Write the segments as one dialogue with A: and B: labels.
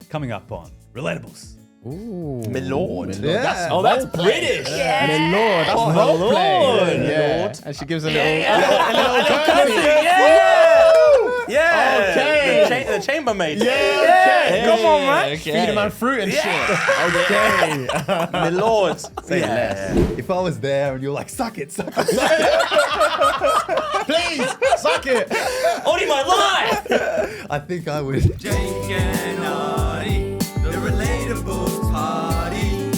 A: coming up on Relatables.
B: Ooh.
C: My lord.
B: Yeah.
D: That's British.
B: Yeah. My lord. That's roleplay. Yeah. And she gives a little, a little curtsy.
C: Yeah.
B: Okay.
C: The chambermaid.
B: Yeah.
C: Come on, man.
B: Feed a man fruit and shit. Okay.
C: My lord. Say
B: less.
A: If I was there and you're like, suck it.
B: Please, suck it.
D: Only my life.
A: I think I would.
E: Jake and Artie, the Relatables party.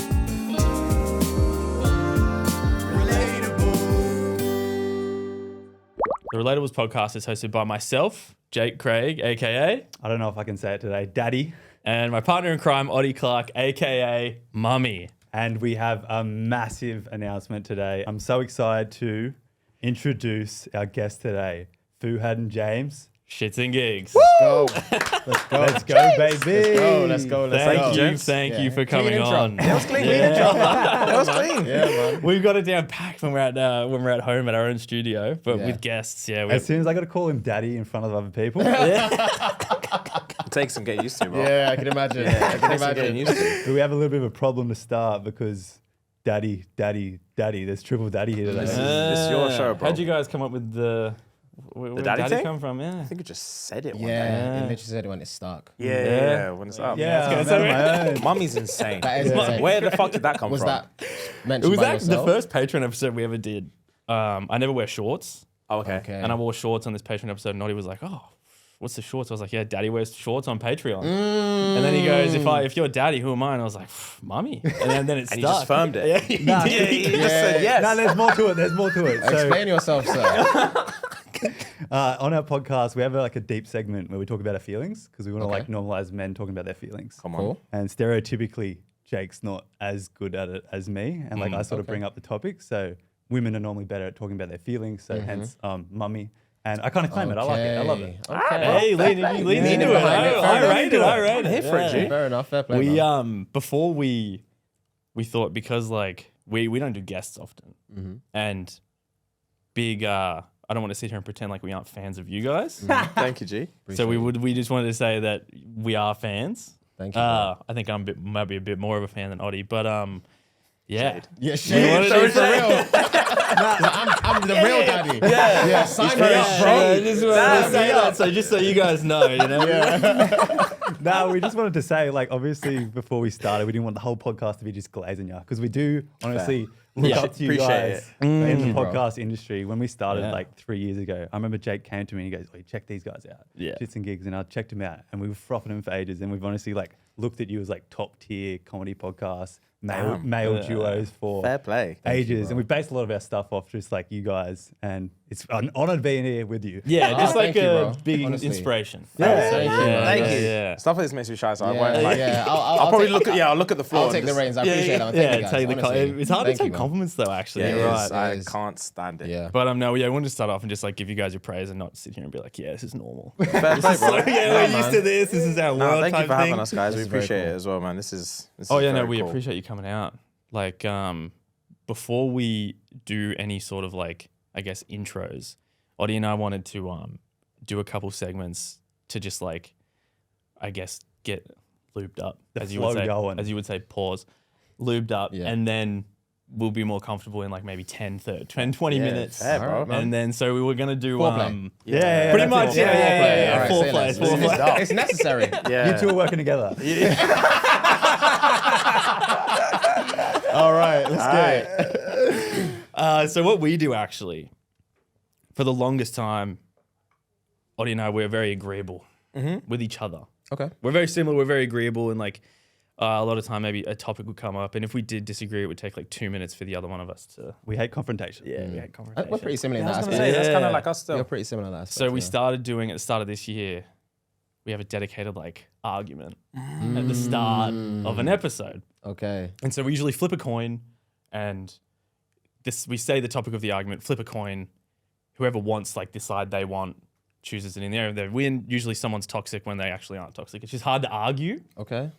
E: Relatables.
D: The Relatables podcast is hosted by myself, Jake Craig, aka,
A: I don't know if I can say it today, Daddy.
D: and my partner in crime, Oddie Clark, aka Mummy.
A: And we have a massive announcement today. I'm so excited to introduce our guest today, Fuhad and James.
D: ShxtsNGigs.
B: Go.
A: Let's go, baby.
B: Let's go. Let's go.
D: Thank you for coming
B: intro.
D: on.
C: That was clean. That was clean.
B: Yeah, man.
D: We've got it down packed when we're at home at our own studio, but
B: Yeah.
D: with guests, yeah.
A: As soon as I got to call him Daddy in front of other people,
C: It takes some getting used to, bro.
B: Yeah, I can imagine. I can
C: Getting
B: imagine.
C: used to.
A: but we have a little bit of a problem to start because Daddy. There's triple Daddy here today.
C: This is your show, bro.
D: How'd you guys come up with the where did
C: daddy thing?
D: come from? Yeah.
C: I think you just said it one day.
B: Yeah, it literally said it when it's stuck.
C: Yeah, when it's up.
A: Yeah,
D: gonna
A: I'm
D: say
A: out of my own.
C: Mummy's insane.
B: That is insane.
C: Where the fuck did that come
B: Was
C: from?
B: that
D: It
B: mentioned
D: was
B: by
D: actually the
B: yourself?
D: first Patreon episode we ever did. I never wear shorts,
C: Oh, okay.
B: Okay.
D: and I wore shorts on this Patreon episode. And Noddy was like, "Oh, what's the shorts?" I was like, "Yeah, Daddy wears shorts on Patreon." And then he goes, "If you're Daddy, who am I?" And I was like, "Mummy." And then it stuck.
C: And he just firmed it.
D: Yeah, he
A: Nah,
D: did.
C: He just said yes.
A: No, there's more to it. There's more to it. So,
B: Explain yourself, sir.
A: on our podcast, we have a deep segment where we talk about our feelings because we want to
B: Okay.
A: normalize men talking about their feelings.
C: Come on.
B: Cool.
A: And stereotypically, Jake's not as good at it as me. And I sort of
B: Okay.
A: bring up the topic. So women are normally better at talking about their feelings. So hence, Mummy. And I kind of claim it. I like it. I love it.
B: Okay.
D: Hey, lean into
B: Leaning
D: it.
B: behind it.
D: I
B: Fair
D: rate it. I rate it.
C: Here for it, G.
B: Fair enough. Fair play.
D: We
B: man.
D: before we thought, because like we don't do guests often, and big I don't want to sit here and pretend like we aren't fans of you guys.
C: Thank you, G.
D: So we just wanted to say that we are fans.
B: Thank you. bro.
D: I think I'm maybe a bit more of a fan than Oddie, but yeah.
B: Yeah,
D: wanted
B: shit.
D: to
B: So it's for
D: say-
B: real. I'm the real daddy. Yeah, sign me up,
D: Yeah,
B: bro.
D: just wanted to say that, so just so you guys know, you know.
A: No, we just wanted to say, obviously, before we started, we didn't want the whole podcast to be just glazing you because we do honestly look
D: Yeah.
A: up to you
C: Appreciate
A: guys in the
B: bro.
A: podcast industry. When we started
D: Yeah.
A: 3 years ago, I remember Jake came to me and he goes, "Oh, check these guys out,
D: Yeah.
A: ShxtsNGigs," and I checked them out, and we were frothing them for ages, and we've honestly looked at you as top tier comedy podcasts, male duos for
C: Fair play.
A: ages, and we based a lot of our stuff off just you guys, and it's an honor being here with you.
D: Yeah, just like
B: thank you,
D: a
B: bro.
D: big
B: Honestly.
D: inspiration.
B: Thank you.
C: Thank you.
D: Yeah.
C: Stuff like this makes me shy, so I
B: Yeah,
C: won't.
B: yeah.
C: I'll probably look at. Yeah, I'll look at the floor.
B: I'll take the reins. I
D: Yeah,
B: appreciate
D: yeah,
B: it.
D: yeah,
B: Thank you guys,
D: take the
B: honestly.
D: it's hard
B: Thank
D: to
B: you,
D: take
B: man.
D: compliments though, actually.
C: Yeah,
D: You're
C: it
D: right.
C: is. I
B: It is.
C: can't stand it.
B: Yeah.
D: But no, yeah, I wanted to start off and just give you guys your praise and not sit here and be like, yeah, this is normal.
C: Fair play, bro.
D: So, yeah, we're
B: man.
D: used to this. This is our
C: No,
D: world
C: thank you
D: type
C: for
D: thing.
C: having us, guys. We
B: This is very
C: appreciate
B: cool.
C: it as well, man. This is
D: Oh yeah, no,
C: very
D: we
C: cool.
D: appreciate you coming out. Before we do any sort of I guess intros, Oddie and I wanted to do a couple segments to just I guess get lubed up,
A: The
D: as you would
A: flow
D: say,
A: going.
D: as you would say, pause, lubed up,
B: Yeah.
D: and then we'll be more comfortable in maybe 10, 20
C: Yeah,
D: minutes.
C: fair, bro.
B: Alright, man.
D: And then so we were gonna do
B: Foreplay.
A: Yeah,
D: pretty
A: that's
D: much,
A: it.
D: yeah.
B: Alright, say
D: Foreplay,
B: less.
D: foreplay.
B: It's necessary.
C: Yeah.
A: You two are working together.
B: All right, let's
C: Alright.
B: get it.
D: So what we do actually, for the longest time, Oddie and I, we're very agreeable with each other.
B: Okay.
D: We're very similar. We're very agreeable, and a lot of time maybe a topic would come up, and if we did disagree, it would take 2 minutes for the other one of us to.
A: We hate confrontation.
D: Yeah, we had conversation.
B: We're pretty similar in
C: I
B: that
C: was gonna
B: aspect.
C: say that's kind
D: Yeah.
C: of like us still.
B: We're pretty similar in that aspect.
D: So we
B: yeah.
D: started doing at the start of this year. We have a dedicated argument at the start of an episode,
B: Okay.
D: and so we usually flip a coin, and we say the topic of the argument, flip a coin. Whoever wants this side they want chooses it in there. They win. Usually someone's toxic when they actually aren't toxic. It's just hard to argue.
B: Okay.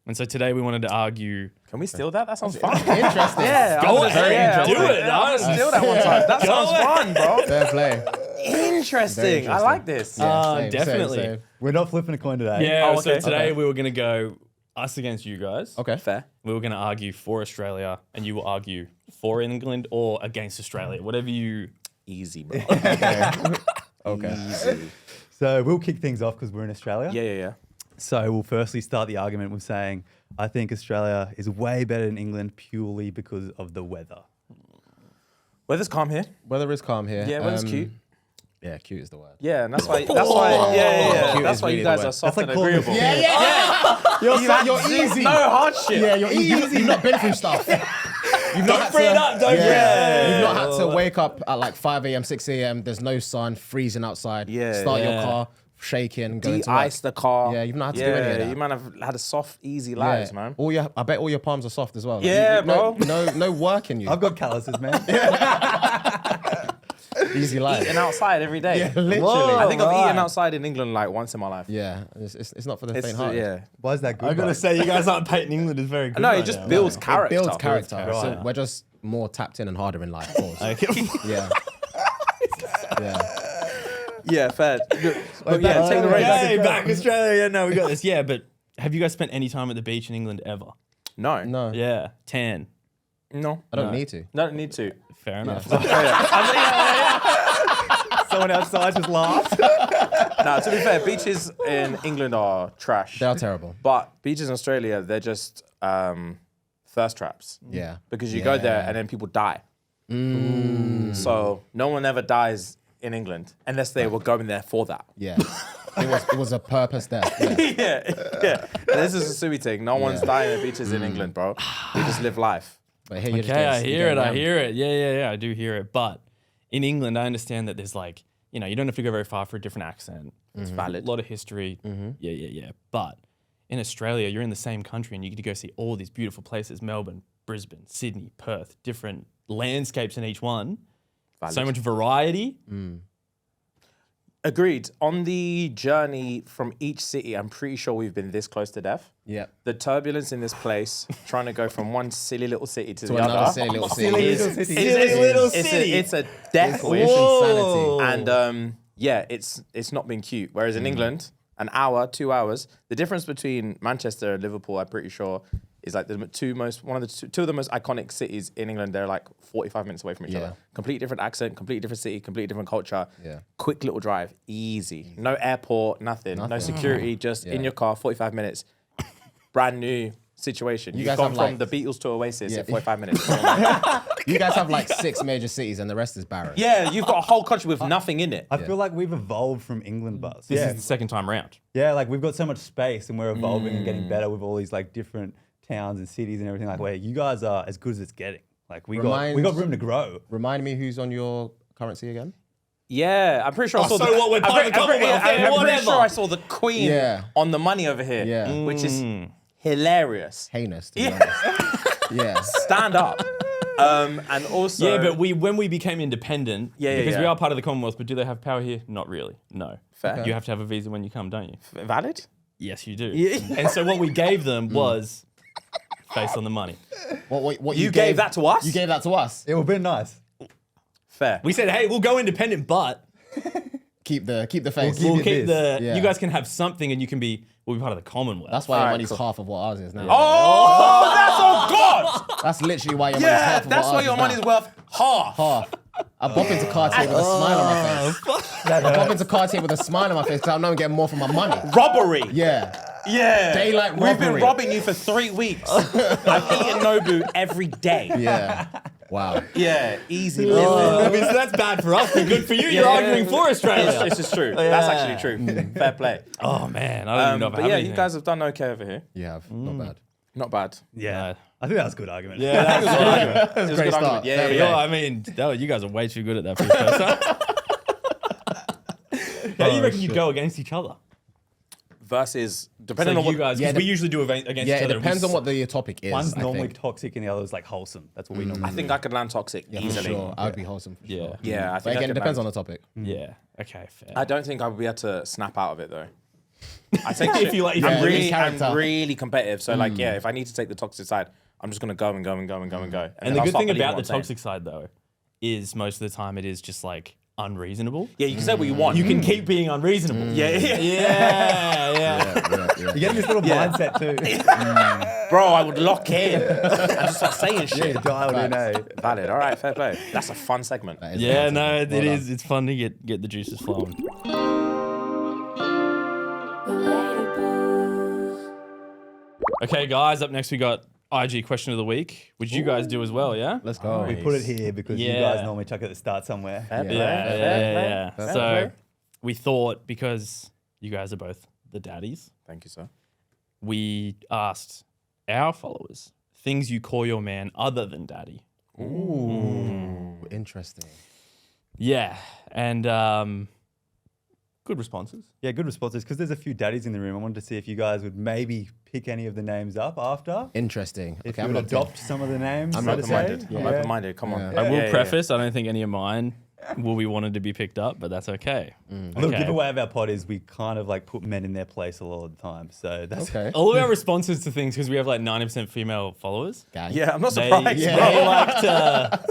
D: And so today we wanted to argue.
C: Can we steal that? That sounds fun.
B: Interesting.
C: Yeah,
D: Go
C: I was
D: ahead,
C: very
D: do
C: interested.
D: it.
C: Yeah, I want to steal that one time. That sounds fun, bro.
B: Fair play.
C: interesting. I like this.
D: Definitely.
A: We're not flipping a coin today.
D: Yeah,
C: Oh,
D: so
C: okay.
D: today we were going to go us against you guys.
B: Okay.
C: Fair.
D: We were going to argue for Australia, and you will argue for England or against Australia, whatever you...
C: Easy, bro.
B: Okay.
C: Easy.
A: So we'll kick things off because we're in Australia.
C: Yeah.
A: So we'll firstly start the argument with saying, I think Australia is way better than England purely because of the weather.
C: Weather's calm here.
B: Weather is calm here.
C: Yeah, weather's cute.
B: Yeah, cute is the word.
C: Yeah, and that's why. Yeah.
B: Cute
C: That's
B: is
C: why
B: really
C: you
B: the
C: guys
B: word.
C: are soft
A: That's
C: and
A: like
C: agreeable.
B: You're easy.
C: No hardship.
B: Yeah, you're easy. You've not been through stuff. You've not
D: free it up, don't
B: You've not had to wake up at like 5 a.m., 6 a.m. There's no sun, freezing outside.
C: Yeah.
B: Start your
D: Yeah.
B: car, shaking, going to work.
C: De-ice the car.
B: Yeah, you've not had to do any of that.
C: You man have had a soft, easy lives, man.
B: I bet all your palms are soft as well. Like,
C: Yeah,
B: no work in you.
A: I've got calluses, man.
B: Easy life.
C: Eating outside every day.
B: Yeah, literally.
C: I think I've eaten outside in England like once in my life.
B: Yeah, it's not for the
C: It's,
B: faint-hearted.
C: yeah.
A: Why is that good?
D: I got to
A: bro?
D: say, you guys aren't painting England as very good.
C: No,
D: right
C: it just
D: now.
C: builds
B: It
C: character.
B: builds character.
D: character.
B: So
D: Right.
B: we're just more tapped in and harder in life. Pause.
D: Okay.
B: Yeah. Yeah.
C: Yeah, fair. But yeah, take the reins.
D: Hey, back Australia. Yeah, no, we got this. Yeah, but have you guys spent any time at the beach in England ever?
C: No.
B: No,
D: Yeah, tan.
B: I don't need to.
C: Don't need to.
D: Fair enough.
A: Someone outside just laughed.
C: No, to be fair, beaches in England are trash.
B: They are terrible.
C: But beaches in Australia, they're just thirst traps.
B: Yeah.
C: Because you go there and then people die. So no one ever dies in England unless they were going there for that.
B: Yeah. It was a purpose there. Yeah.
C: Yeah. This is a Sui thing. No one's dying at beaches in England, bro. We just live life.
B: But here you're just
D: Okay,
B: getting-
D: I
B: you're
D: hear it.
B: getting
D: I hear it. Yeah, I do hear it. But in England, I understand that there's like, you don't have to go very far for a different accent.
C: It's valid.
D: A lot of history. Yeah. But in Australia, you're in the same country and you get to go see all these beautiful places: Melbourne, Brisbane, Sydney, Perth, different landscapes in each one.
C: Valid.
D: So much variety.
C: Agreed. On the journey from each city, I'm pretty sure we've been this close to death.
B: Yeah.
C: The turbulence in this place, trying to go from one silly little city to the
B: another
C: other,
B: silly little city.
A: Silly
C: is-
A: little city.
C: is-
D: Silly little
C: it's
D: city.
C: It's a death wish.
B: Whoa.
C: And yeah, it's not been cute. Whereas in England, an hour, 2 hours, the difference between Manchester and Liverpool, I'm pretty sure, is like the two of the most iconic cities in England. They're like 45 minutes away from each other. Completely different accent, completely different city, completely different culture.
B: Yeah.
C: Quick little drive, easy. No airport, nothing. No security, just in your car, 45 minutes. Brand new situation. You've
B: guys
C: gone
B: have,
C: from
B: like-
C: the Beatles to Oasis
B: Yeah.
C: in 45 minutes.
B: You guys have like 6 major cities and the rest is barren.
C: Yeah, you've got a whole country with nothing in it.
A: I feel like we've evolved from England, buzz.
D: This
A: Yeah,
D: is the second time round.
A: yeah, like we've got so much space and we're evolving and getting better with all these like different towns and cities and everything. Like, where you guys are as good as it's getting. Like we got room to grow.
B: Remind me who's on your currency again?
C: Yeah, I'm pretty sure I saw
D: so what, we're part of the Commonwealth, yeah,
C: I'm pretty
D: whatever.
C: sure I saw the Queen
B: Yeah.
C: on the money over here,
B: Yeah.
C: which is hilarious.
B: Heinous, to be honest. Yeah.
C: Stand up. And also...
D: Yeah, but when we became independent,
C: Yeah,
D: because we
C: yeah.
D: are part of the Commonwealth, but do they have power here? Not really. No.
C: Fair.
D: You have to have a visa when you come, don't you?
C: Valid?
D: Yes, you do.
C: Yeah.
D: And so what we gave them was based on the money.
B: What
C: You gave that to us?
B: You gave that to us.
A: It would have been nice.
C: Fair.
D: We said, hey, we'll go independent, but
B: Keep the face.
A: We'll
D: we'll
A: you
D: keep
A: this.
D: the.
B: Yeah.
D: You guys can have something, and we'll be part of the Commonwealth.
B: That's why your
C: Alright,
B: money's
C: cool.
B: half of what ours is now.
C: Oh, that's on God!
B: That's literally why your money's
C: Yeah,
B: half of
C: that's
B: what
C: why
B: ours
C: your
B: is
C: money's
B: now.
C: worth half.
B: Half. I bump into Cartier with a smile on my face. I bump into Cartier with a smile on my face because I know I'm getting more for my money.
C: Robbery.
B: Yeah.
C: Yeah.
B: Daylight
C: We've been
B: robbery.
C: robbing you for 3 weeks. I've eaten Nobu every day.
B: Yeah. Wow.
C: Yeah, easy
D: I
C: living.
D: mean, so that's bad for us, but good for you. You're arguing for Australia.
C: This is true. That's actually true. Fair play.
D: Oh man, I don't even know if I
C: But
D: have
C: yeah,
D: anything.
C: you guys have done okay over here.
B: You have. Not bad.
C: Not bad.
A: Yeah, I think that was a good argument.
D: Yeah, that's a good argument.
C: It was a
B: great
C: good
B: start.
C: argument. Yeah,
B: There we
C: yeah,
D: Yo, I mean, you guys are way too good at that for your first time. How do you reckon you go against each other?
C: Versus,
D: So
C: depending on
D: you
C: what
D: guys, because
B: Yeah,
D: we usually do against
B: Yeah,
D: each
B: it
D: other.
B: depends on what the topic is.
A: One's
B: I
A: normally
B: think.
A: toxic and the other's like wholesome. That's what we normally
C: I think I could land toxic
B: Yeah, for
C: easily.
B: sure. I would be wholesome for
D: Yeah.
B: sure.
C: Yeah, I
B: But
C: think
B: again,
C: I
B: it
C: could
B: depends
C: land.
B: on the topic.
D: Yeah. Okay. Fair.
C: I don't think I would be able to snap out of it though. I take
D: If
C: shit.
D: you like-
B: Yeah,
C: I'm
B: character.
C: really competitive. So like, yeah, if I need to take the toxic side, I'm just gonna go and go and go and go and go.
D: And
C: then
D: the
C: I'll
D: good
C: start
D: thing
C: believing
D: about
C: what
D: the
C: I'm saying.
D: toxic side, though, is most of the time it is just like unreasonable.
C: Yeah, you can say what you want.
D: You can keep being unreasonable.
C: Yeah.
A: You get in this little mindset too.
C: Bro, I would lock in and just start saying shit.
A: Dialed in, eh?
C: Valid. All right, fair play. That's a fun segment.
D: Yeah, no, it is. It's fun to get the juices flowing. Okay, guys, up next we got IG question of the week, which you guys do as well, yeah?
B: Let's go.
A: We put it here because you guys normally chuck it at the start somewhere.
D: Yeah.
C: Fair
D: So
C: play.
D: we thought, because you guys are both the daddies,
C: Thank you, sir.
D: we asked our followers things you call your man other than daddy.
B: Ooh, interesting.
D: Yeah, and good responses.
A: Yeah, good responses because there's a few daddies in the room. I wanted to see if you guys would maybe pick any of the names up after.
B: Interesting.
A: If
B: Okay,
A: you
B: I'm
A: would
B: locked in.
A: adopt some of the names.
C: I'm
A: so to say.
C: open-minded. I'm open-minded. Come on.
B: Yeah.
D: I will preface, I don't think any of mine will be wanted to be picked up, but that's okay.
A: A little
D: Okay.
A: giveaway of our pod is we kind of like put men in their place a lot of the time. So that's
B: Okay.
D: All of our responses to things, because we have like 90% female followers,
B: Gang.
C: Yeah, I'm not
D: they,
C: surprised.
D: they like to,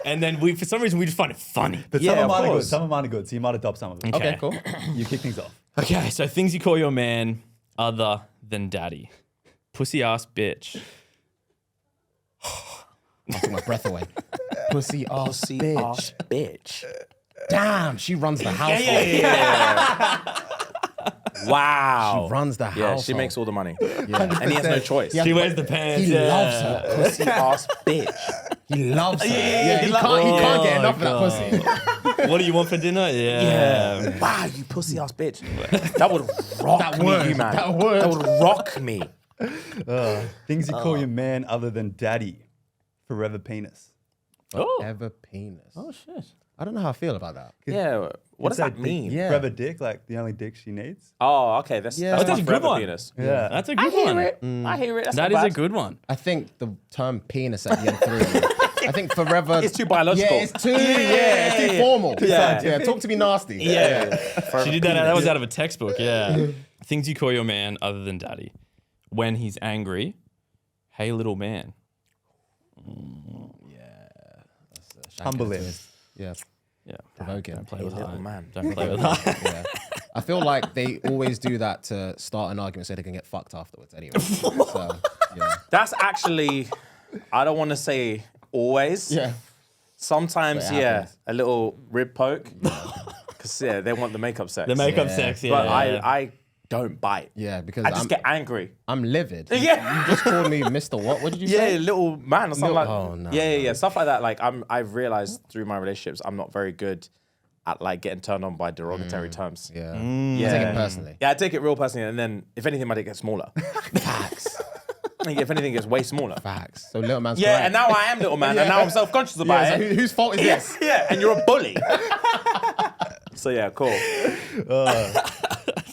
D: and then we, for some reason, we just find it funny.
A: But
C: Yeah,
A: some of
C: of
A: mine are good.
C: course.
A: Some of mine are good. So you might adopt some of them.
B: Okay, cool.
A: You kick things off.
D: Okay, so things you call your man other than daddy. Pussy ass bitch.
B: I took my breath away. Pussy ass
C: Pussy
B: bitch.
C: ass bitch.
B: Damn, she runs the house.
C: Wow.
B: She runs the house.
C: Yeah, she makes all the money.
B: Yeah.
C: And he has no choice.
B: Yeah.
D: She wears the pants.
B: He
D: yeah.
B: loves her.
C: Pussy ass bitch.
B: He loves her.
C: Yeah,
B: he
C: he
B: can't get enough of
D: God.
B: that pussy.
D: What do you want for dinner? Yeah.
C: Wow, you pussy ass bitch. That would rock
B: That
C: me,
B: word,
C: man.
B: that word.
C: That would rock me.
A: Things you call your man other than daddy. Forever penis.
D: Oh.
B: Ever penis.
D: Oh, shit.
B: I don't know how I feel about that.
C: Yeah, what does
A: Say
C: that
A: dick-
C: mean?
B: Yeah.
A: Forever dick, like the only dick she needs.
C: Oh, okay. That's
B: Yeah.
C: that's
B: Oh,
D: that's
C: my
D: a good
C: forever
D: one.
C: penis.
A: Yeah.
D: That's a good one.
C: I hear it. That's
D: That
C: not
D: is a
C: bad.
D: good one.
B: I think the term penis at the end threw me. I think forever.
C: It's too biological.
B: Yeah, it's too. Yeah, it's too formal.
C: Yeah.
B: Talk to me nasty.
C: Yeah.
D: She did that. That was out of a textbook. Yeah. Things you call your man other than daddy. When he's angry, hey, little man.
A: Humble him.
B: Yeah.
D: Yeah.
B: Provoking.
D: Don't play with
C: little
D: her.
C: man.
D: Don't play with her.
B: Yeah. I feel like they always do that to start an argument so they can get fucked afterwards anyway. So, yeah.
C: That's actually, I don't want to say always.
B: Yeah.
C: Sometimes,
B: But it
C: yeah,
B: happens.
C: a little rib poke. Because, yeah, they want the makeup sex.
D: The makeup
B: Yeah.
D: sex, yeah.
C: But I don't bite.
B: Yeah, because
C: I just get angry.
B: I'm livid.
C: Yeah.
B: You just called me Mr. What? What did you
C: Yeah,
B: say?
C: little man or something like
B: oh, no,
C: yeah, stuff like that. Like I've realized through my relationships, I'm not very good at like getting turned on by derogatory terms.
B: Yeah.
C: Yeah.
B: I take it personally.
C: Yeah, I take it real personally, and then if anything, my dick gets smaller.
B: Facts.
C: Like, if anything, it gets way smaller.
B: Facts. So little man's
C: Yeah,
B: correct.
C: and now I am little man, and now I'm self-conscious about
B: Yeah, so
C: it.
B: whose fault is this?
C: Yeah, and you're a bully. So yeah, cool.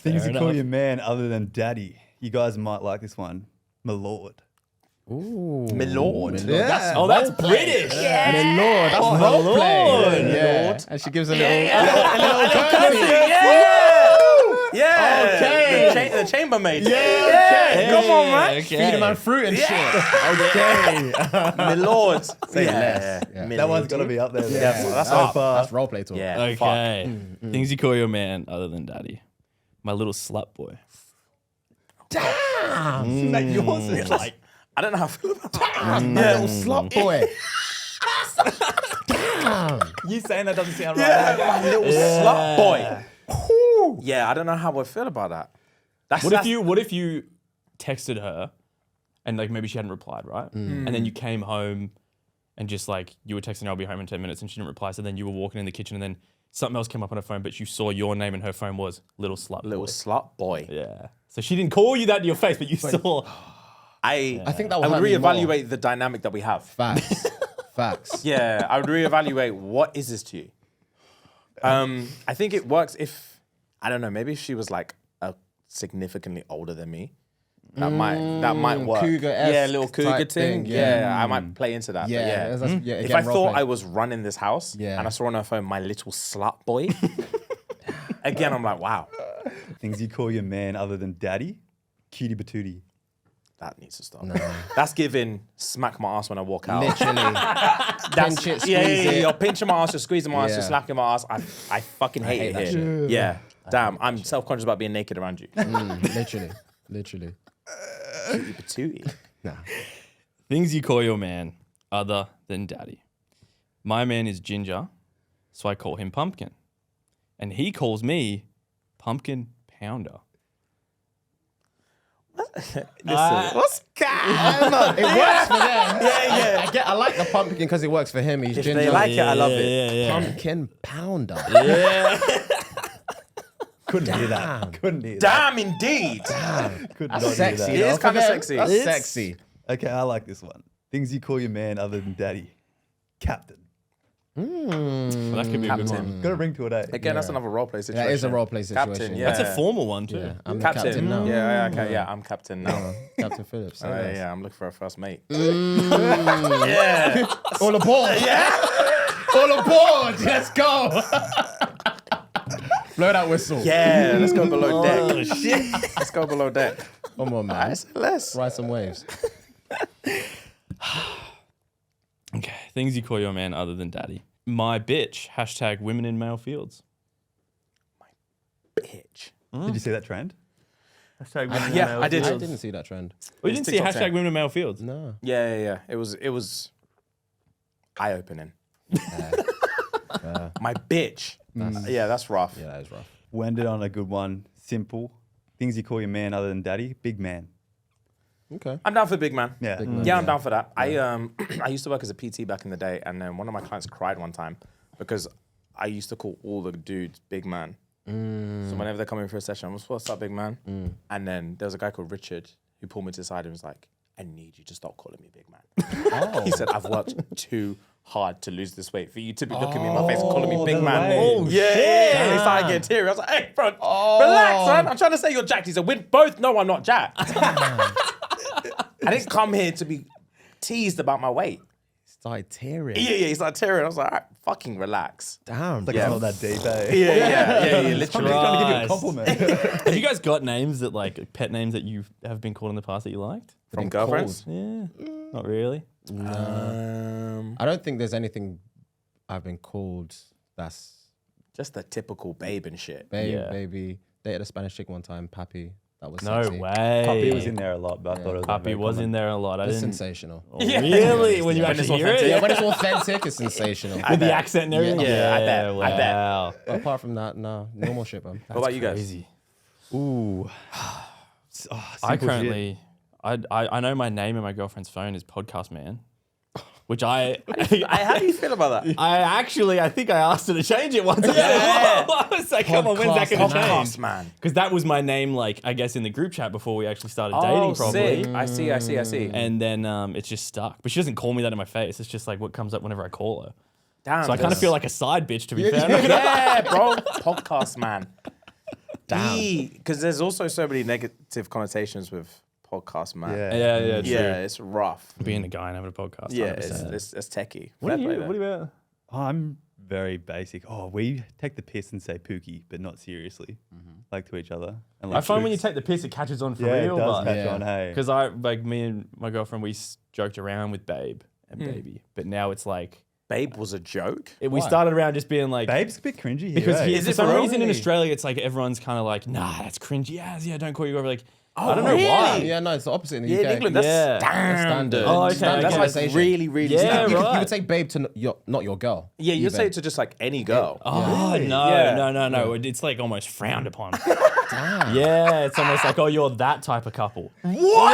A: Things you call
D: enough.
A: your man other than daddy. You guys might like this one. My lord.
B: Ooh.
C: My lord.
B: Yeah.
D: Oh, that's British.
B: My lord. That's role
D: Lord.
B: play. Yeah. And she gives a little.
C: Yeah.
B: Okay.
C: The chambermaid.
B: Okay.
C: Come on, man.
D: Okay.
B: Feed him on fruit and shit. Okay.
C: My lord.
B: Say less. Yeah.
C: My
A: That one's
C: lord.
A: got to be up there.
C: Yeah, that's
A: so
C: up.
A: far.
B: That's role play talk.
C: Yeah.
D: Okay. Things you call your man other than daddy. My little slut boy.
A: Mate, yours is like,
C: I don't know how I feel about that.
B: Damn, that little slut boy.
A: you saying that doesn't sound
C: Yeah,
A: right.
C: my little slut boy. Yeah, I don't know how I feel about that.
D: What if you texted her and like maybe she hadn't replied, right? And then you came home and just like you were texting her, I'll be home in 10 minutes, and she didn't reply. So then you were walking in the kitchen and then something else came up on her phone, but you saw your name and her phone was little slut
C: little
D: boy.
C: slut boy?
D: Yeah. So she didn't call you that to your face, but you saw.
C: I
B: think that
C: I
B: would
C: would
B: hurt me more.
C: reevaluate the dynamic that we have.
B: Facts. Facts.
C: Yeah, I would reevaluate what is this to you. I think it works if I don't know. Maybe if she was like a significantly older than me, that might work.
B: cougar-esque
C: Yeah, a little cougar
B: type
C: thing.
B: thing,
C: Yeah, I might play into that.
B: Yeah,
C: but yeah.
B: that's- yeah,
C: If
B: again,
C: I
B: role
C: thought
B: play.
C: I was running this house
B: Yeah.
C: and I saw on her phone my little slut boy, again I'm like, wow.
A: Things you call your man other than daddy. Cutie patootie.
C: that needs to stop. That's giving smack my ass when I walk out.
B: Literally. Pinch it, squeeze it.
C: You're pinching my ass, you're squeezing my ass,
B: Yeah.
C: you're slapping my ass. I fucking hate
B: that
C: it here.
B: shit.
C: Yeah. Damn, I'm self-conscious about being naked around you.
B: Literally. Literally.
C: Tootie patootie.
B: Nah.
D: Things you call your man other than daddy. My man is Ginger, so I call him Pumpkin. And he calls me Pumpkin Pounder.
C: Listen,
D: What's
B: It works for them. I like the pumpkin because it works for him. He's
C: if
B: ginger.
C: they like it, I love it.
D: Yeah.
B: Pumpkin pounder.
A: Couldn't hear that. Couldn't hear that.
C: Damn, indeed.
A: Could not
B: That's
A: hear
B: sexy.
A: that.
C: It
B: though,
C: is
B: for
C: kinda
B: them.
C: sexy.
B: That's
C: It's-
B: sexy.
A: Okay, I like this one. Things you call your man other than daddy. Captain.
D: Well, that could be a good
C: Captain.
D: one.
A: Got a ring to it, eh?
C: Again, that's another role play situation.
B: That is a role play situation.
C: Captain,
B: yeah.
D: That's a formal one too.
B: Yeah, I'm the
C: Captain.
B: captain now.
C: Yeah, okay, yeah, I'm captain now.
B: Captain Phillips.
C: Yeah, I'm looking for a first mate.
B: All aboard. Yeah. All aboard. Let's go. Blow that whistle.
C: Yeah, let's go below deck.
D: Oh shit!
C: Let's go below deck.
B: Come on, man.
C: Let's.
B: Ride some waves.
D: Okay, things you call your man other than daddy. My bitch. Hashtag women in male fields.
C: Bitch.
A: Did you see that trend?
D: Hashtag women
C: Yeah, I did.
B: I didn't see that trend.
D: We didn't see
C: TikTok
D: hashtag
C: trend.
D: women in male fields.
B: No.
C: Yeah. It was eye-opening. My bitch. Yeah, that's rough.
B: Yeah, that is rough.
A: We ended on a good one. Simple. Things you call your man other than daddy. Big man.
B: Okay.
C: I'm down for big man.
A: Yeah.
C: Yeah, I'm down for that. I used to work as a PT back in the day, and then one of my clients cried one time because I used to call all the dudes big man. So whenever they're coming for a session, I'm like, what's up, big man? And then there was a guy called Richard who pulled me to the side and was like, I need you to stop calling me big man. He said, I've worked too hard to lose this weight for you to be looking me in my face and calling me big
A: no
C: man.
A: way.
C: Oh, yeah. He started getting teary. I was like, hey, bro, relax, son. I'm trying to say you're jacked. He said, we both know I'm not jacked. I didn't come here to be teased about my weight.
B: Started tearing.
C: Yeah, he started tearing. I was like, all right, fucking relax.
B: Damn.
A: It's like
C: Yeah.
A: it's not that deep, eh?
C: Yeah,
A: I'm
C: literally.
A: trying to give you a
D: Christ.
A: compliment.
D: Have you guys got names that like pet names that you have been called in the past that you liked?
C: From girlfriends?
D: Yeah, not really.
B: I don't think there's anything I've been called that's
C: Just the typical babe and shit.
B: babe,
D: Yeah.
B: baby. Dated a Spanish chick one time, Pappy. That was
D: No
B: sexy.
D: way.
A: Puppy was in there a lot, but I thought it was
D: Puppy was in there a lot. I
B: It's
D: didn't.
B: sensational.
D: Oh, really? When you
C: When it's
D: actually hear
C: authentic.
D: it?
B: Yeah, when it's authentic, it's sensational.
D: With the accent and everything?
C: Yeah, I bet, I bet.
D: Wow.
B: But apart from that, no, normal shit, man.
C: What about you guys?
D: Crazy.
A: Ooh.
D: I
A: simple shit.
D: currently, I know my name in my girlfriend's phone is Podcast Man, which
C: How do you feel about that?
D: I think I asked her to change it once.
C: Yeah.
D: I was like, come on, when's that going to
C: Podcast
D: change?
C: man.
D: Because that was my name, like, I guess in the group chat before we actually started
C: Oh,
D: dating properly.
C: sick. I see.
D: And then it's just stuck. But she doesn't call me that in my face. It's just like what comes up whenever I call her.
C: Damn.
D: So I kind of feel like a side bitch, to be fair.
C: yeah, bro. Podcast man. Damn. Because there's also so many negative connotations with podcast man.
A: Yeah.
D: Yeah, true.
C: Yeah, it's rough.
D: Being a guy and having a podcast.
C: Yeah,
D: 100%.
C: it's techie.
D: What are
C: Fair play
D: you?
C: there.
D: What about?
A: Oh, I'm very basic. Oh, we take the piss and say pookie, but not seriously, like to each other. And
D: I
A: like
D: find when you
A: spooks.
D: take the piss, it catches on for
A: yeah,
D: real.
A: it does
D: but
A: catch
B: Yeah.
A: on. Hey,
D: because me and my girlfriend, we joked around with babe and baby, but now it's like
C: Babe was a joke.
D: we started around just being like.
A: babe's a bit cringy here.
D: Because
A: eh?
D: here,
C: Is
D: for
C: it
D: some
C: for
D: reason in
C: real?
D: Australia, it's like everyone's kind of like, nah, that's cringy. Yeah, don't call you over. Like, I don't know
C: really?
D: why.
B: Yeah, no, it's the opposite in the
C: Yeah,
B: UK.
C: in England, that's
D: Yeah.
C: standard.
D: Oh, okay,
C: That's
D: okay.
C: like
B: Conversation.
C: really, really
D: Yeah,
C: standard.
B: You
D: right.
B: would say babe to not your girl.
C: Yeah, you'd
B: Even.
C: say it to just like any girl.
D: Oh,
A: Really?
D: no,
C: Yeah.
D: no. It's like almost frowned upon. Yeah, it's almost like, oh, you're that type of couple.
C: What?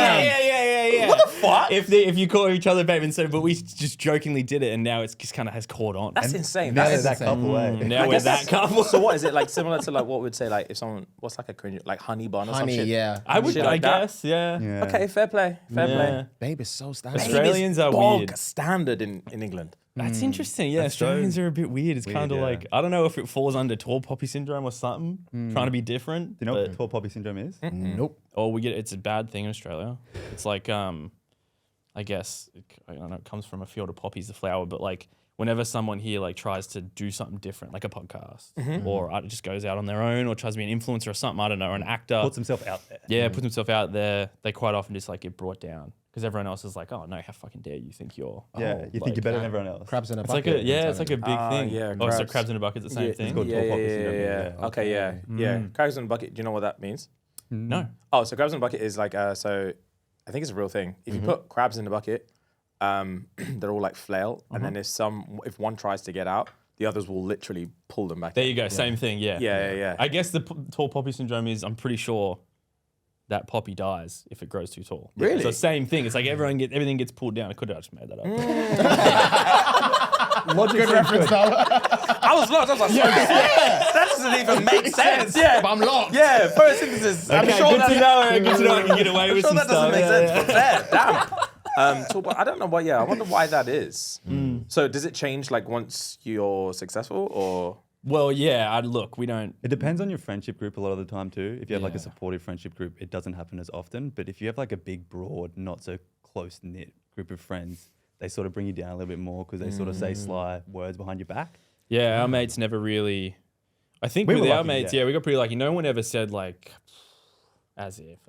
D: Yeah.
C: What the fuck?
D: If you call each other babe instead, but we just jokingly did it, and now it's just kind of has caught on.
C: That's insane.
A: now
C: That's
A: they're that couple, eh?
D: Now
C: I
D: we're
C: guess
D: that couple.
C: So what is it like? Similar to like what we'd say like if someone what's like a cringe like honey bun or some
B: Honey,
C: shit.
B: yeah.
D: I would,
C: Shit
D: I
C: like that?
D: guess, yeah.
A: Yeah.
C: Okay, fair play. Fair
D: Yeah.
C: play.
B: Babe is so standard.
C: Babe
D: Australians
C: is
D: are
C: bog
D: weird.
C: standard in England.
D: That's interesting. Yeah, Australians are a bit weird. It's kind of
A: yeah.
D: like, I don't know if it falls under tall poppy syndrome or something, trying to be different.
A: Do you know
D: but-
A: what tall poppy syndrome is?
B: Nope.
D: Oh, it's a bad thing in Australia. It's like, I guess, I don't know, it comes from a field of poppies, the flower, but like whenever someone here like tries to do something different, like a podcast, or just goes out on their own, or tries to be an influencer or something, I don't know, or an actor,
A: Puts himself out there.
D: yeah, puts himself out there, they quite often just like get brought down because everyone else is like, oh no, how fucking dare you think you're,
A: Yeah, you think you're better than everyone else.
B: Crabs in a
D: it's
B: bucket.
D: like it's like a big thing.
C: yeah,
D: Oh, so
C: crabs.
D: crabs in a bucket's the same thing.
A: called tall poppy syndrome, yeah.
C: Okay, yeah. Crabs in a bucket. Do you know what that means?
D: No,
C: Oh, so crabs in a bucket is like so. I think it's a real thing. If you put crabs in the bucket, they're all like flail, and then if one tries to get out, the others will literally pull them back.
D: there
C: in.
D: you go, same thing. Yeah,
C: Yeah.
D: I guess the tall poppy syndrome is, I'm pretty sure that poppy dies if it grows too tall.
C: Really?
D: So same thing. It's like everything gets pulled down. I could have just made that up.
B: Good reference, though.
C: I was lost. I was like, that doesn't even make sense. Yeah,
B: I'm lost.
C: yeah. Photosynthesis. I'm
D: Okay,
C: sure
D: good
C: that.
D: to know. Good to know I can get away
C: I'm
D: with
C: sure
D: some
C: that doesn't
D: stuff.
C: make
D: Yeah,
C: sense, but fair. Damn. Tall po- I don't know what. Yeah, I wonder why that is. So does it change like once you're successful, or?
D: Well, yeah. Look, we don't.
A: It depends on your friendship group a lot of the time too. If you have like a supportive friendship group, it doesn't happen as often. But if you have like a big, broad, not so close knit group of friends, they sort of bring you down a little bit more because they sort of say sly words behind your back.
D: Yeah, our mates never really. I think
A: We
D: with
A: were
D: our
A: lucky,
D: mates,
A: yeah.
D: we got pretty lucky. No one ever said like, as if.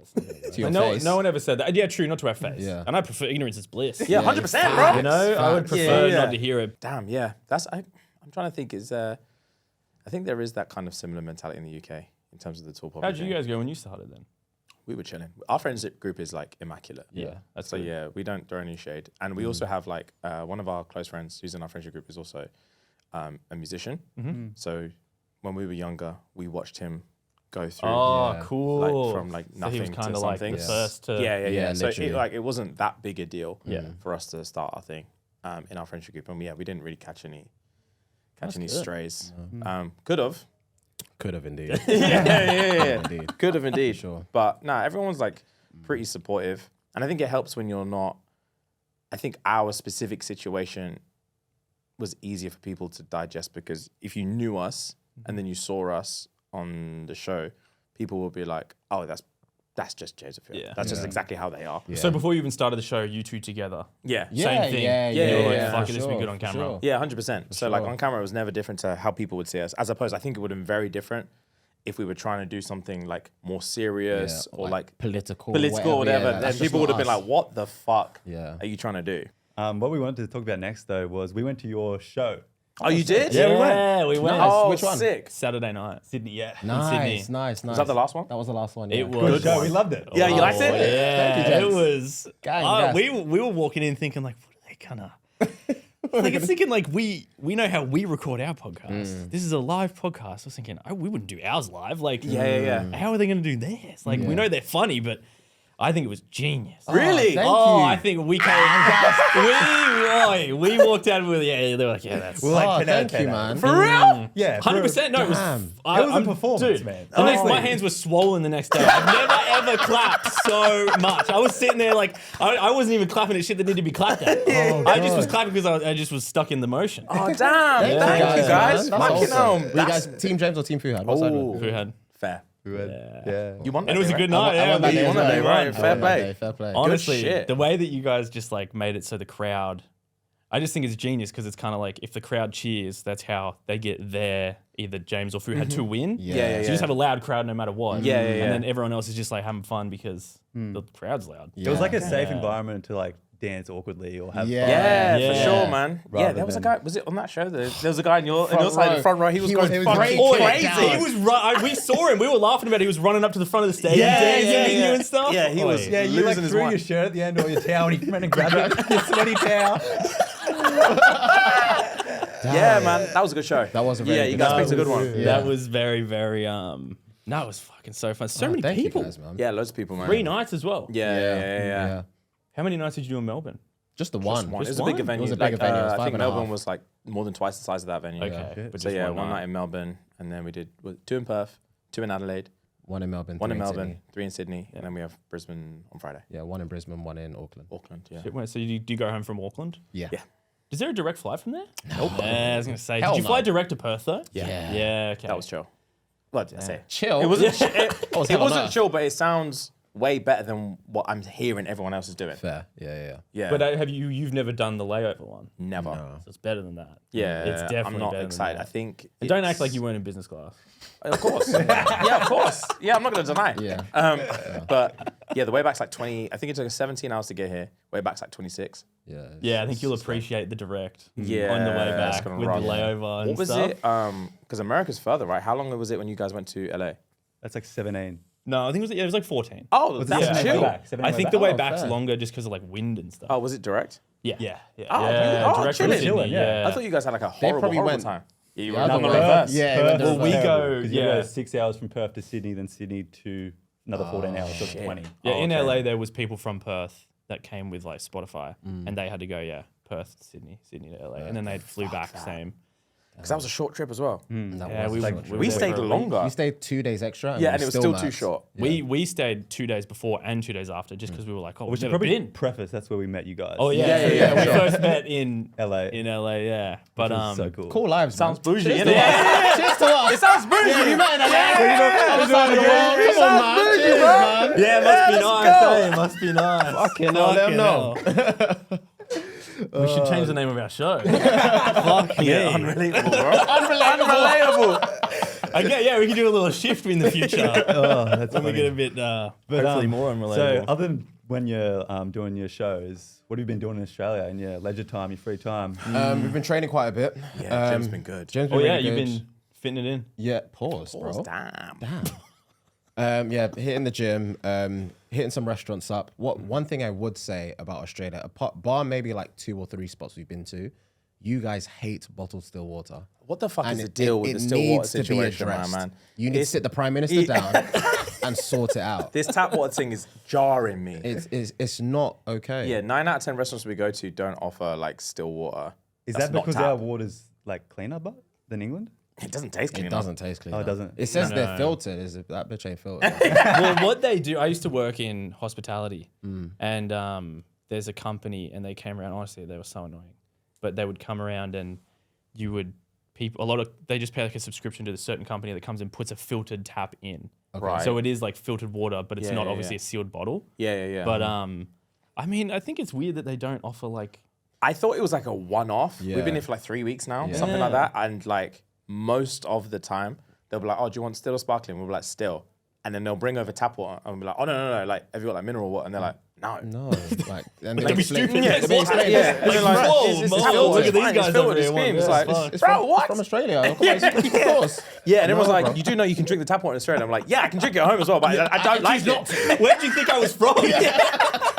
B: To your
D: no,
B: face.
D: no one ever said that. Yeah, true, not to our face.
B: Yeah.
D: And I prefer ignorance is bliss.
C: Yeah, 100%, bro.
D: You know, I would prefer
C: Yeah.
D: not to hear it.
C: Damn, yeah. I'm trying to think. I think there is that kind of similar mentality in the UK in terms of the tall poppy.
D: How'd you
C: thing.
D: guys go when you started then?
C: We were chilling. Our friendship group is like immaculate.
D: Yeah, that's
C: So
D: good.
C: yeah, we don't throw any shade, and we also have like one of our close friends who's in our friendship group is also a musician. So when we were younger, we watched him go through.
D: Oh,
B: Yeah.
D: cool.
C: Like from like
D: So he was
C: nothing
D: kind
C: to
D: of like
C: something.
D: the first to.
C: Yeah.
B: Yeah,
C: So
B: literally.
C: it wasn't that big a deal
D: Yeah.
C: for us to start our thing in our friendship group, and we didn't really catch any
D: good.
C: strays. Could have.
B: Could have indeed.
C: Yeah.
B: Indeed.
C: Could have indeed.
B: Sure.
C: But no, everyone's like pretty supportive. And I think it helps when you're not. I think our specific situation was easier for people to digest because if you knew us and then you saw us on the show, people will be like, oh, that's just Joseph.
D: Yeah.
C: That's just exactly how they are.
D: So before you even started the show, you two together.
C: Yeah.
D: Same thing.
B: Yeah,
C: Yeah,
D: You were like,
C: yeah,
D: fuck
B: for
D: it, this would be
B: sure,
D: good on
B: for
D: camera.
B: sure.
C: Yeah, 100%. So like
B: sure.
C: on camera, it was never different to how people would see us. As opposed, I think it would have been very different if we were trying to do something like more serious or like
B: political,
C: or whatever.
B: yeah,
C: Then
B: that's just
C: people would
B: not
C: have been
B: us.
C: like, "What the fuck
B: Yeah.
C: are you trying to do?"
A: What we wanted to talk about next though was we went to your show.
C: Oh, you did?
A: Yeah, we went.
D: Yeah, we went.
B: Nice.
C: Oh,
B: Which one?
C: sick.
D: Saturday night.
A: Sydney, yeah.
B: Nice,
D: Sydney.
B: nice.
C: Was that the last one?
B: That was the last one. Yeah.
D: It was.
A: Good show. We loved it.
C: Yeah, you liked it?
D: Yeah,
B: Thank you,
D: it
B: gents.
D: was.
B: Gang,
D: Oh,
B: yes.
D: we were walking in thinking like, what are they gonna? Like it's thinking like we know how we record our podcast. This is a live podcast. I was thinking, oh, we wouldn't do ours live. Like,
C: Yeah.
D: how are they gonna do theirs? Like, we know they're funny, but I think it was genius.
C: Really?
B: Thank
D: Oh,
B: you.
D: I think we came. we walked out with they were like, yeah, that's
A: We're like
B: Oh,
A: 10 out of
B: thank you,
A: 10.
B: man.
C: For real?
A: Yeah.
D: 100%. No, it was.
B: Damn.
A: It was a performance,
D: dude,
A: man.
D: The next,
A: Honestly.
D: my hands were swollen the next day. I've never ever clapped so much. I was sitting there like I wasn't even clapping at shit that needed to be clapped at. I just was clapping because I just was stuck in the motion.
C: Oh, damn. Thank you, guys.
B: man.
C: Fucking
B: That's
C: hell.
B: awesome. Were you guys Team James or Team Fuhad? What side were you?
D: Who had?
C: Fair.
A: We went, yeah.
C: You won that
D: And it was
C: day,
D: a good
C: right?
D: night. Yeah,
B: won that day
C: you
B: as
C: won that day,
B: well.
C: right?
B: I
C: Fair
B: won that
C: play.
B: day, Fair play.
D: Honestly,
C: shit.
D: the way that you guys just like made it so the crowd, I just think it's genius because it's kind of like if the crowd cheers, that's how they get their either James or Fuhad to win.
B: Yeah,
D: So
B: yeah,
D: you just have a loud crowd no matter what.
C: Yeah, yeah,
D: And
C: yeah.
D: then everyone else is just like having fun because the crowd's loud.
A: It was like a safe
D: Yeah.
A: environment to like dance awkwardly or have
B: Yeah.
A: fun.
C: Yeah,
D: Yeah.
C: for sure, man. Yeah,
A: Rather
C: there was a
A: than-
C: guy. Was it on that show? There was a guy on your
B: Front
C: side,
B: row.
C: the front row. He was going
B: was
C: fucking
B: breaking
D: Oh,
C: crazy.
B: down.
D: he was we saw him. We were laughing about it. He was running up to the front of the stage,
C: Yeah,
D: dancing
C: yeah,
D: with
C: yeah.
D: you and stuff.
C: Yeah, he was.
A: Yeah, you like
C: Losing his
A: threw
C: mind.
A: your shirt at the end or your towel and he went and grabbed it, your sweaty towel.
C: Yeah, man, that was a good show.
B: That was a very
C: yeah.
B: good
C: You guys
B: show.
C: picked a good one.
B: Yeah.
D: That was very, very. No, it was fucking so fun. So many
B: Thank
D: people.
B: you guys, man.
C: Yeah, loads of people, man.
D: 3 nights as well.
C: Yeah.
D: How many nights did you do in Melbourne?
B: Just the one.
C: Just one. It was
D: Just
C: a bigger
D: one?
C: venue.
B: It was a bigger venue. It was
C: I
B: 5
C: think
B: and a
C: Melbourne
B: half.
C: was like more than twice the size of that venue.
D: Okay, but
C: So
D: just
C: yeah,
D: one
C: one
D: night.
C: night in Melbourne, and then we did 2 in Perth, 2 in Adelaide,
B: One in Melbourne.
C: 1 in
B: 3
C: Melbourne,
B: Sydney.
C: 3 in Sydney, and then we have Brisbane on Friday.
B: Yeah, 1 in Brisbane, 1 in Auckland.
C: Auckland, yeah.
D: Wait, so do you go home from Auckland?
B: Yeah.
C: Yeah.
D: Is there a direct flight from there? Nope. I was gonna say,
B: Hell
D: did you fly
B: no.
D: direct to Perth though?
C: Yeah.
D: Yeah. Okay.
C: That was chill. What did I say?
B: Chill.
C: It wasn't.
B: Oh, it's
C: It
B: hell
C: wasn't
B: no.
C: chill, but it sounds way better than what I'm hearing everyone else is doing.
B: Fair. Yeah.
C: Yeah,
D: But you've never done the layover one,
C: never.
D: so it's better than that.
C: Yeah,
D: it's definitely
C: I'm not
D: better
C: excited.
D: Than
C: I
D: that.
C: think.
D: And don't act
C: it's-
D: like you weren't in business class.
C: Of course. Yeah, of course. Yeah, I'm not going to deny.
B: Yeah.
C: But yeah, the way back's like 20. I think it took us 17 hours to get here. Way back's like 26.
B: Yeah.
D: Yeah, I think you'll appreciate the direct
C: Yeah,
D: on the way
C: it's
D: back
C: gonna
D: with
C: rock.
D: the layover and
C: What was
D: stuff.
C: it? Because America's further, right? How long was it when you guys went to LA?
A: That's like 17.
D: No, I think it was like 14.
C: Oh,
A: Was it
C: that's
A: 17
C: chill.
A: way back? 17
D: I
A: way
D: think
A: back?
D: the way
B: Oh,
D: back's
B: fair.
D: longer just because of like wind and stuff.
C: Oh, was it direct?
D: Yeah.
C: Oh, really?
D: Yeah,
C: Oh,
D: direct from
C: chilling.
D: Sydney, yeah.
C: I thought you guys had like a horrible,
B: probably
C: horrible
B: went-
C: time. Yeah, you
B: Yeah,
C: were
B: I
C: on the
B: thought-
C: reverse.
B: Yeah,
A: Perth
B: it went
A: was
B: the
D: we
B: reverse.
D: go-
A: Because you
D: yeah.
A: go 6 hours from Perth to Sydney, then Sydney to another 14 hours, so
C: shit.
A: 20.
D: Yeah,
C: Oh,
D: in
C: okay.
D: LA there was people from Perth that came with like Spotify, and they had to go Perth to Sydney, Sydney to LA, and then they flew back same.
C: Because that was a short trip as well.
B: That
D: Yeah,
B: was
D: we,
B: a
A: like-
B: short trip.
D: were
C: We
D: there
C: stayed
D: for a week.
C: longer.
B: You stayed 2 days extra.
C: Yeah, and it was still too
B: max.
C: short.
D: We stayed 2 days before and 2 days after, just because we were like, oh,
A: We
D: we've
A: should
D: never
A: probably
D: been.
A: preface, that's where we met you guys.
D: Oh
C: Yeah,
D: yeah,
C: yeah,
D: We
C: sure.
D: first met in
A: LA.
D: LA, yeah. But
A: Which was so cool.
B: Cool lives.
C: Sounds
B: man.
C: bougie,
B: Cheers
C: innit?
B: to us. Cheers to us.
C: It sounds bougie.
B: Yeah, you met in LA.
C: Yeah.
B: Other side of the world. Come on, man.
C: bougie,
B: Cheers,
C: bro.
B: man.
D: yeah, must be nice. Must be nice.
B: Fucking hell, let 'em know.
D: We should change the name of our show. Fuck me.
C: Unrelatable, bro. Unrelatable.
D: Okay, yeah, we can do a little shift in the future.
A: Oh, that's
D: When we
A: funny.
D: get a bit, hopefully more unrelatable.
A: So, other than when you're doing your shows, what have you been doing in Australia in your leisure time, your free time?
B: We've been training quite a bit.
C: Yeah, Jim's been good.
B: Jim's
D: oh
B: been
D: yeah,
B: really
D: you've
B: good.
D: been fitting it in.
B: Yeah, pause, bro.
C: Damn.
B: Yeah, hitting the gym, hitting some restaurants up. One thing I would say about Australia, apart bar maybe like 2 or 3 spots we've been to, you guys hate bottled still water.
C: What the fuck
B: And
C: is the deal with
B: it
C: the still water
B: needs to be
C: situation, my
B: addressed.
C: man?
B: You need to sit the prime minister down and sort it out.
C: This tap water thing is jarring me.
B: It's not okay.
C: Yeah, 9 out of 10 restaurants we go to don't offer like still water.
A: Is
C: That's
A: that
C: not
A: because
C: tap.
A: our water's like cleaner than England?
C: It doesn't taste clean.
B: It doesn't taste clean.
A: Oh, it doesn't?
B: It says
D: No.
B: they're filtered. That bitch ain't filtered.
D: Well, what they do, I used to work in hospitality, and there's a company, and they came around. Honestly, they were so annoying, but they would come around, and they just pay like a subscription to a certain company that comes and puts a filtered tap in.
C: Right.
D: So it is like filtered water, but it's
C: Yeah,
D: not
C: yeah,
D: obviously
C: yeah.
D: a sealed bottle.
C: Yeah.
D: But I mean, I think it's weird that they don't offer like.
C: I thought it was like a one-off.
B: Yeah.
C: We've been here for like 3 weeks now,
B: Yeah.
C: something like that. And like most of the time, they'll be like, "Oh, do you want still or sparkling?" We'll be like, "Still." And then they'll bring over tap water and we'll be like, "Oh no, like have you got like mineral water?" And they're like, "No."
B: No, like and
D: Don't be stupid.
C: Yeah,
D: It's
C: they
D: water.
C: explain- yeah. And they're like,
D: whoa,
C: "It's
D: Mo,
C: tap
D: look
C: water,
D: at
C: it's
D: these
C: fine,
D: guys
C: it's filled
D: over
C: with
D: here.
C: cream."
D: Yeah,
C: It's like,
D: fine.
B: It's
C: bro,
B: from,
C: what?
B: From Australia. Come on, of course.
C: Yeah, and everyone's
B: No,
C: like,
B: bro.
C: "You do know you can drink the tap water in Australia?" I'm like, "Yeah, I can drink it at home as well, but I don't like it."
D: Where do you think I was from?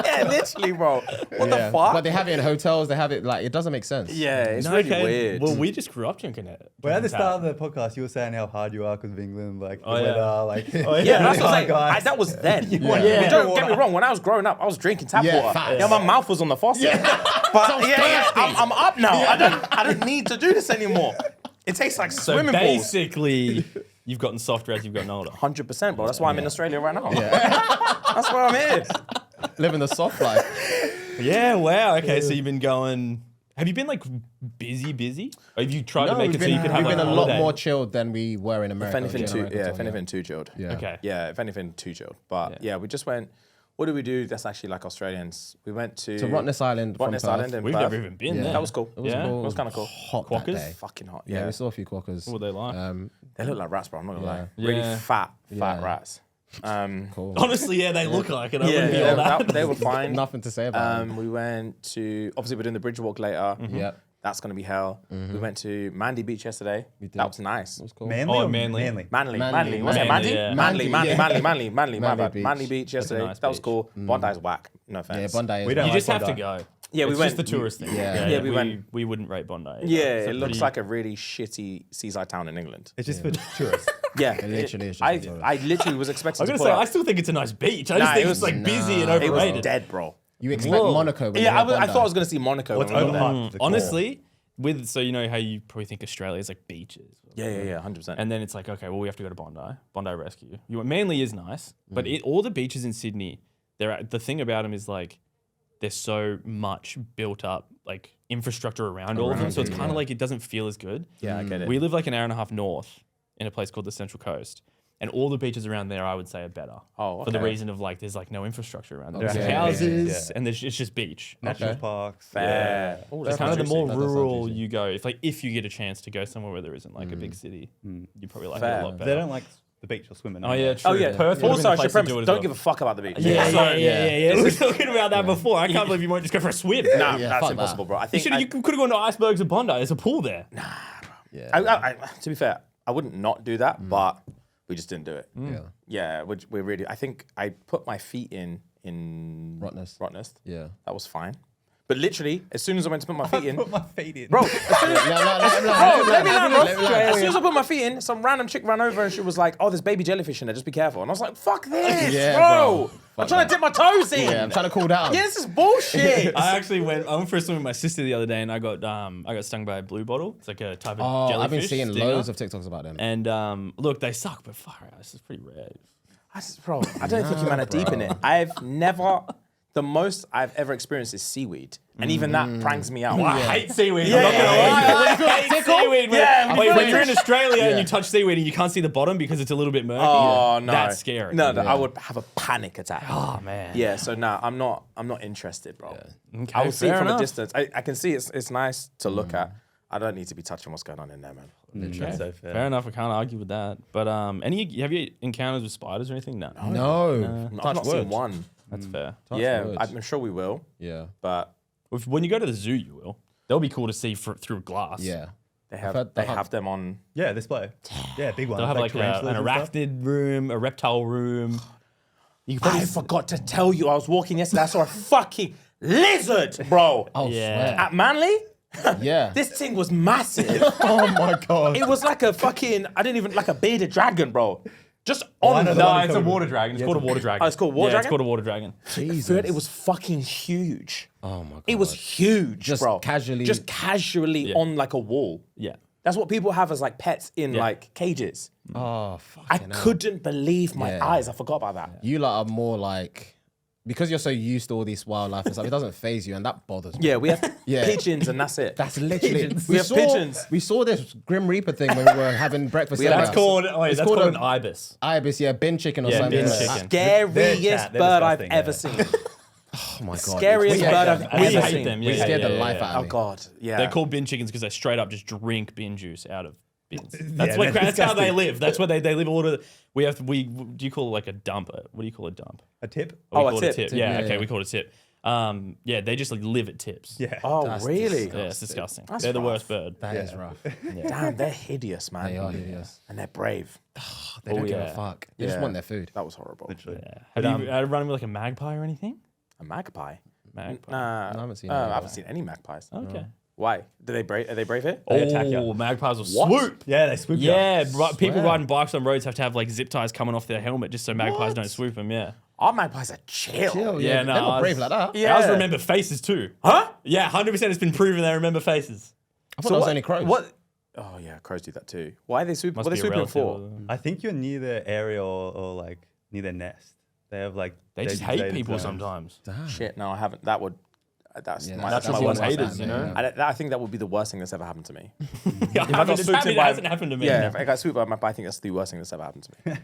C: Yeah, literally, bro. What the
B: Yeah.
C: fuck?
B: But they have it in hotels. They have it like it doesn't make sense.
C: Yeah, it's
D: No,
C: really
D: okay.
C: weird.
D: Well, we just grew up drinking it.
A: Well, at the
D: Tap.
A: start of the podcast, you were saying how hard you are because of England, like the
D: Oh, yeah.
A: weather, like
C: Yeah, that's what I'm saying.
A: guys.
C: That was then.
D: Yeah.
C: Don't get me wrong. When I was growing up, I was drinking tap
B: Yeah,
C: water.
B: facts.
C: Yeah, my mouth was on the faucet. But I'm up now. I don't need to do this anymore. It tastes like
D: So
C: swimming pools.
D: basically, you've gotten softer as you've gotten older.
C: 100%, bro. That's why I'm in Australia right now. That's why I'm here.
B: Living the soft life.
D: Yeah, wow. Okay, so you've been going. Have you been like busy? Or have you tried to make it so you could have
B: we've
D: like
B: been
D: a
B: a lot
D: holiday?
B: more chilled than we were in
C: If
B: America.
C: anything,
B: Yeah,
C: too,
B: America
C: yeah.
B: time,
C: If anything, too chilled.
B: Yeah.
D: Okay.
C: Yeah, if anything, too chilled. But yeah, we just went. What did we do? That's actually like Australians. We went to
B: To Rottnest Island. from
C: Rottnest
B: Perth.
C: Island in
D: We've
C: Perth.
D: never even been
B: Yeah.
D: there.
C: That was cool.
B: It was
D: Yeah?
B: cool.
C: It was kind of cool.
B: Hot
D: Quackers?
B: that day.
C: Fucking hot.
B: Yeah,
C: Yeah,
B: we saw a few quackers.
D: What were they like?
C: they look like rats, bro. I'm not gonna lie.
B: Yeah.
C: Really
D: Yeah.
C: fat
B: Yeah.
C: rats.
B: Cool.
D: Honestly, yeah, they look like it. I wouldn't be
C: Yeah,
D: all that.
C: they were fine.
B: Nothing to say about it.
C: We went to obviously we're doing the bridge walk later.
B: Yep.
C: That's gonna be hell. We went to Mandy Beach yesterday.
B: did.
C: That was nice.
B: It was cool.
A: Manly
D: Oh,
A: or
D: Manly.
A: Manly?
C: Manly. Was it
D: Manly,
C: Mandy?
D: yeah.
C: Manly.
B: Manly, yeah.
C: My
B: Manly
C: bad.
B: Beach.
C: Manly Beach yesterday.
D: nice
C: That was
D: beach.
C: cool. Bondi's whack. No
B: Yeah,
C: offense.
B: Bondi is.
A: We don't
D: You
A: like
D: just have to
A: Bondi.
D: go.
C: Yeah, we
D: It's
C: went.
D: just the tourist thing.
B: Yeah.
C: we went.
D: We wouldn't rate Bondi.
C: Yeah,
D: It's a
C: it looks
D: pretty-
C: like a really shitty seaside town in England.
A: It's just for tourists.
C: Yeah,
B: literally is just
C: I
B: a tourist.
C: I literally was expecting
D: I was
C: to
D: gonna
C: pull
D: say,
C: up.
D: I still think it's a nice beach. I just
C: Nah,
D: think
C: it
D: it's
C: was-
D: like busy and
C: It was
D: overrated.
C: dead, bro.
B: You expect
D: Whoa.
B: Monaco. When
C: Yeah,
B: you hear
C: I
B: Bondi.
C: thought I was gonna see Monaco.
A: What's
C: when we got there.
A: overhyped? The core.
D: Honestly, so you know how you probably think Australia is like beaches.
C: Yeah, 100%.
D: And then it's like, okay, well, we have to go to Bondi Rescue. Manly is nice, but all the beaches in Sydney, the thing about them is like, there's so much built up like infrastructure around all of them. So it's kind of like, it doesn't feel as good.
C: Yeah, I get it.
D: We live like an hour and a half north in a place called the Central Coast. And all the beaches around there, I would say, are better.
C: Oh,
D: For the
C: okay.
D: reason of like, there's like no infrastructure around there.
B: Okay.
D: There's
B: Yeah,
D: houses,
A: yeah.
D: and it's just beach.
A: Natural
B: Okay.
A: parks.
C: Fair. Oh,
D: It's
C: that's
D: kind of the more
B: That does sound
D: rural
B: juicy.
D: you go. If you get a chance to go somewhere where there isn't like a big city, you probably like it
C: Fair.
D: a lot
A: They
D: better.
A: don't like the beach or swimming.
D: Oh yeah, true.
C: Oh yeah.
D: Perth would have been
C: Also,
D: the
C: I
D: place
C: should
D: to
C: premise,
D: do it as
C: don't
D: well.
C: give a fuck about the beach.
D: Yeah. We were talking about that before. I can't believe you won't just go for a swim.
C: Nah,
B: Yeah,
C: that's
B: fuck
C: impossible, bro. I
D: You
C: think
D: should. You could have gone to Icebergs of Bondi. There's a pool there.
B: Yeah.
C: to be fair, I wouldn't not do that, but we just didn't do it.
B: Yeah.
C: Yeah, we're really. I think I put my feet in
B: Rottnest. Yeah.
C: That was fine. But literally, as soon as I went to put my feet in,
A: Put my feet in.
C: bro, as soon as,
B: No,
C: let me land, bro.
B: Let me land.
C: As soon as I put my feet in, some random chick ran over and she was like, "Oh, there's baby jellyfish in there. Just be careful." And I was like, "Fuck this,
B: Yeah,
C: bro.
B: bro.
C: I'm trying to dip my toes in.
B: Yeah, I'm trying to cool down.
C: Yeah, this is bullshit."
D: I went for a swim with my sister the other day, and I got stung by a blue bottle. It's like a type of
B: Oh,
D: jellyfish.
B: I've been seeing
D: stinger.
B: loads of TikToks about them.
D: And look, they suck, but far out. This is pretty rare.
C: Bro, I don't think you man are deep in it. The most I've ever experienced is seaweed. And even that pranks me out.
D: I hate seaweed.
C: Yeah,
D: I'm not gonna lie.
C: yeah.
D: I hate seaweed.
C: Yeah,
D: When you're in Australia and you touch seaweed and you can't see the bottom because it's a little bit murky.
C: Oh, no.
D: That's scary.
C: No, I would have a panic attack.
D: Oh man.
C: Yeah, so nah, I'm not interested, bro.
D: Okay,
C: I will see it
D: fair
C: from
D: enough.
C: a distance. I can see it's nice to look at. I don't need to be touching what's going on in there, man.
A: That's so fair.
D: Fair enough. I can't argue with that. But have you encounters with spiders or anything? No.
B: No.
C: I've not seen one.
D: That's fair.
C: Yeah,
B: wood.
C: I'm sure we will,
B: Yeah.
C: but
D: When you go to the zoo, you will. They'll be cool to see through glass.
B: Yeah.
C: they
B: I've
C: have
B: heard-
C: they
B: I've-
C: have them on.
A: Yeah, display. Yeah, big one.
D: They'll have like
A: tarantulas
D: an
A: and stuff.
D: arachnid room, a reptile room. You could
C: I forgot to tell you, I was walking yesterday. I saw a fucking lizard, bro.
B: Oh,
D: Yeah.
C: At Manly,
B: yeah.
C: this thing was massive.
B: Oh my god.
C: It was like a fucking, like a bearded dragon, bro. Just
A: I
C: on
A: know
C: the.
A: the one
D: No,
A: you're
D: it's a
A: talking
D: water
A: about.
D: dragon. It's called a water dragon.
C: Oh, it's called water
D: Yeah,
C: dragon?
D: it's called a water dragon.
C: Dude, it was fucking huge.
B: Oh my god.
C: It was huge,
B: Just
C: bro.
B: casually-
C: Just casually on like a wall.
D: Yeah.
C: That's what people have as like pets in like cages.
B: Oh fuck.
C: I couldn't believe my
B: Yeah.
C: eyes. I forgot about that.
B: You lot are more like, because you're so used to all this wildlife and stuff, it doesn't phase you, and that bothers me.
C: Yeah, we have
B: Yeah.
C: pigeons and that's it.
B: That's literally.
C: We have pigeons.
B: We saw this Grim Reaper thing when we were having breakfast.
C: have-
B: at
D: That's
B: house.
D: called
B: It's
D: that's
B: called
D: called
B: a-
D: an ibis.
B: ibis, yeah, bin chicken or
D: Yeah,
B: something.
D: bin
B: like
D: chicken.
B: that.
A: They're
C: Scariest
A: cat, they're
C: bird I've
A: disgusting,
C: ever
A: yeah.
C: seen.
B: Oh my god.
C: Scariest
B: We
C: bird
B: hate
C: I've
B: them.
D: We
C: ever
D: hate
C: seen.
D: them.
B: We
D: Yeah,
B: scared the
D: yeah,
B: life
D: yeah.
B: out
C: Oh
B: of me.
C: god, yeah.
D: They're called bin chickens because they straight up just drink bin juice out of bins.
A: Yeah,
D: That's
A: they're
D: that's how they
A: disgusting.
D: live. That's what they live. Order. Do you call it like a dump? What do you call a dump?
A: A tip?
D: Or we
C: Oh, a
D: call
C: tip.
D: it Yeah,
B: Yeah,
D: okay,
B: yeah.
D: we call it a tip. Yeah, they just like live at tips.
A: Yeah.
C: Oh
B: That's
C: really?
D: Yeah, it's disgusting.
C: That's
D: They're the
C: rough.
D: worst bird.
B: That is rough.
C: Damn, they're hideous, man.
B: They are hideous.
C: And they're brave.
B: They don't give
D: yeah.
B: a fuck. They just
C: Yeah.
B: want their food.
C: That was horrible.
A: Literally.
D: Yeah. Have you run with like a magpie or anything?
C: A magpie?
D: Magpie.
C: Nah,
B: I haven't seen
C: I
B: any.
C: haven't seen any magpies.
D: Okay.
C: Why? Are they brave here?
A: They attack you.
D: Oh, magpies will
C: What?
D: swoop.
A: Yeah, they swoop you.
D: Yeah, people
B: Swear.
D: riding bikes on roads have to have like zip ties coming off their helmet just so magpies don't swoop them. Yeah.
C: Our magpies are chill.
B: Chill,
D: Yeah,
B: yeah.
D: no,
B: They're not
D: I
B: brave
D: was-
B: like that.
C: Yeah.
D: Ours remember faces too.
C: Huh?
D: Yeah, 100% it's been proven they remember faces.
B: I thought it was only crows.
C: What? Oh yeah, crows do that too. Why are they swooping?
D: Must
C: What are they
D: be a
C: swooping
D: relative.
C: for?
A: I think you're near their area or like near their nest. They have like
D: They just hate people sometimes.
C: Shit, no, I haven't. That would. That's
B: Yeah,
C: my,
B: that's
C: that's my
B: just
C: worst
B: what's
C: haters.
B: happening,
D: you know?
B: yeah.
C: I think that would be the worst thing that's ever happened to me.
D: Yeah, I mean, it's
C: swooped
D: happy
C: in
D: it
C: by-
D: hasn't happened to me.
C: Yeah, if I got swooped by a magpie, I think that's the worst thing that's ever happened to me.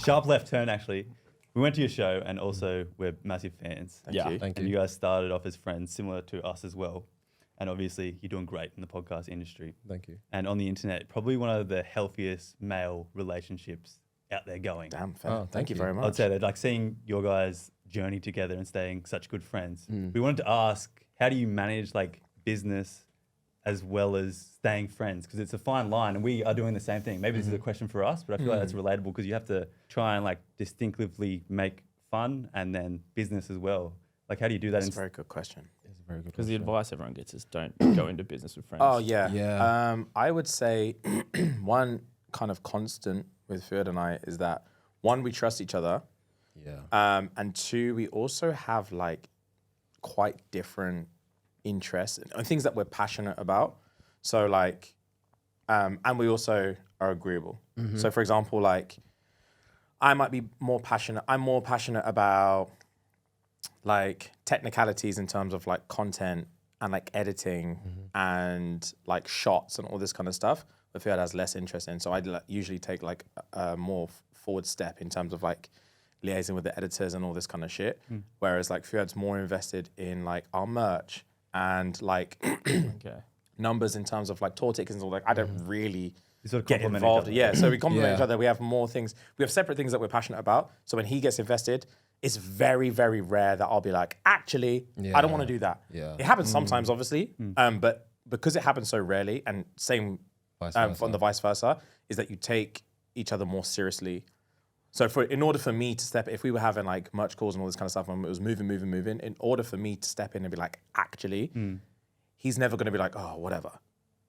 A: Sharp left turn, actually. We went to your show and also we're massive fans.
C: Thank
D: Yeah.
C: you.
B: Thank
A: And
B: you.
A: you guys started off as friends, similar to us as well. And obviously, you're doing great in the podcast industry.
B: Thank you.
A: And on the internet, probably one of the healthiest male relationships out there going.
C: Damn, fair.
B: Oh,
C: thank you very
A: I'd
C: much.
A: say that, like seeing your guys' journey together and staying such good friends.
B: Mm.
A: We wanted to ask, how do you manage like business as well as staying friends? Because it's a fine line, and we are doing the same thing. Maybe this is a question for us, but I feel like that's relatable because you have to try and like distinctively make fun and then business as well. Like, how do you do that?
C: That's a very good question.
B: It's a very good
D: Because the
B: question.
D: advice everyone gets is don't go into business with friends.
C: Oh yeah.
B: Yeah.
C: I would say one kind of constant with Fuhad and I is that one, we trust each other,
B: Yeah.
C: and two, we also have like quite different interests and things that we're passionate about. So like, and we also are agreeable. So for example, like I might be more passionate. I'm more passionate about like technicalities in terms of like content and like editing and like shots and all this kind of stuff. but Fuhad has less interest in. So I'd usually take like a more forward step in terms of like liaising with the editors and all this kind of shit. Whereas like Fuhad's more invested in like our merch and like
D: Okay.
C: numbers in terms of like tour tickets and all that. I don't really
A: You sort of
C: get
A: complement each
C: involved.
A: other.
C: Yeah, so we complement
B: Yeah.
C: each other. We have more things. We have separate things that we're passionate about. So when he gets invested, it's very, very rare that I'll be like, actually, I don't want to do that.
B: Yeah.
C: It happens sometimes, obviously, but because it happens so rarely, and same
B: Vice
C: on
B: versa.
C: the vice versa, is that you take each other more seriously. So in order for me to step, if we were having like merch calls and all this kind of stuff, and it was moving, in order for me to step in and be like, actually, he's never going to be like, oh, whatever.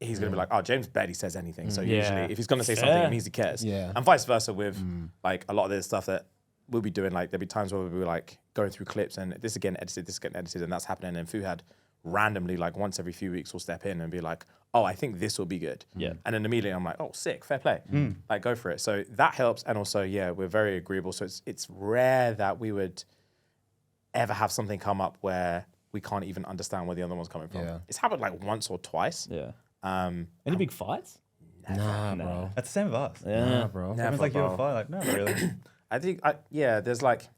C: He's going to be like, oh, James barely says anything. So usually, if he's going to say something, it means he cares.
B: Yeah.
C: And vice versa with like a lot of this stuff that we'll be doing. Like there'll be times where we'll be like going through clips and this is getting edited, and that's happening. And Fuhad randomly, like once every few weeks, will step in and be like, oh, I think this will be good.
D: Yeah.
C: And then immediately I'm like, oh, sick, fair play. Like go for it. So that helps. And also, yeah, we're very agreeable. So it's rare that we would ever have something come up where we can't even understand where the other one's coming from.
B: Yeah.
C: It's happened like once or twice.
D: Yeah. Any big fights?
B: Nah, bro.
A: That's the same with us.
B: Nah, bro.
A: Everyone's like, you have a fight? Like, no, not really.
C: I think, there's like,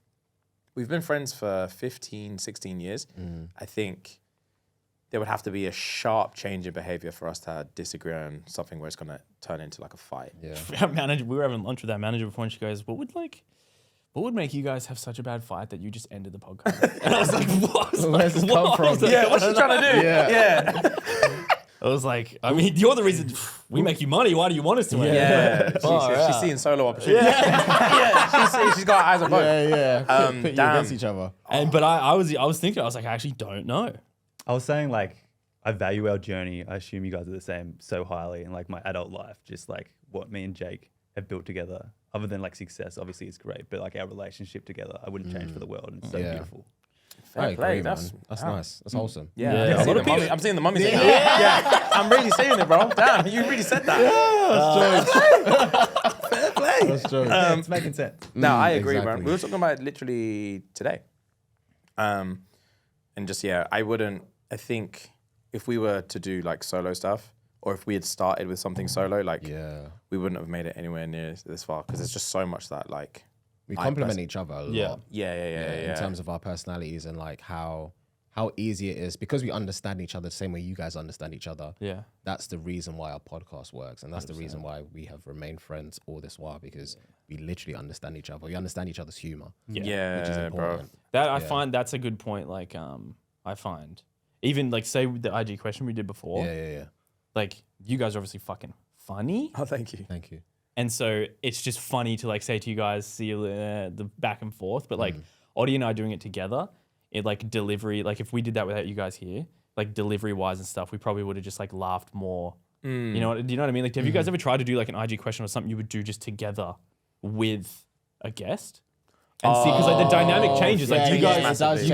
C: we've been friends for 15, 16 years. I think there would have to be a sharp change in behavior for us to disagree on something where it's going to turn into like a fight.
B: Yeah.
D: Our manager, we were having lunch with our manager before, and she goes, "What would make you guys have such a bad fight that you just ended the podcast?" And I was like, "What?
B: Where's this come from?
C: Yeah, what's she trying to do? Yeah.
D: I was like, I mean, you're the reason we make you money. Why do you want us to?
C: Yeah.
D: Far
C: She's
D: out.
C: seeing solo opportunities. Yeah. She's got eyes on both.
B: Yeah. Pit you
C: damn.
B: against each other.
D: But I was thinking, I was like, I actually don't know.
A: I was saying like, I value our journey. I assume you guys are the same so highly, and like my adult life, just like what me and Jake have built together. Other than like success, obviously it's great, but like our relationship together, I wouldn't change for the world. And it's so
B: Yeah.
A: beautiful.
B: I
C: Fair play.
B: agree, man. That's nice. That's wholesome.
C: Yeah,
D: Yeah.
C: I'm
D: A lot
C: seeing
D: of
C: the mummy-
D: people-
C: I'm seeing the mummy thing. Yeah, I'm really seeing it, bro. Damn, you really said that. Fair play.
B: That's true.
A: It's making sense.
C: No, I agree, man.
B: exactly.
C: We were talking about it literally today. And just, I wouldn't, I think if we were to do like solo stuff, or if we had started with something solo, like
B: Yeah.
C: we wouldn't have made it anywhere near this far because there's just so much that like,
B: We complement each other a lot.
D: Yeah.
B: In terms of our personalities and like how easy it is because we understand each other the same way you guys understand each other.
D: Yeah.
B: That's the reason why our podcast works, and that's the reason why we have remained friends all this while because we literally understand each other. We understand each other's humor.
C: yeah,
B: which is
C: bro.
B: important.
D: That I find that's a good point. Like, I find even like say with the IG question we did before,
B: Yeah.
D: like you guys are obviously fucking funny.
C: Oh, thank you.
B: Thank you.
D: And so it's just funny to like say to you guys, see you the back and forth. But like Audie and I doing it together, it like delivery, like if we did that without you guys here, like delivery wise and stuff, we probably would have just like laughed more. You know what? Do you know what I mean? Like, have you guys ever tried to do like an IG question or something you would do just together with a guest? And see, because like the dynamic changes. Like you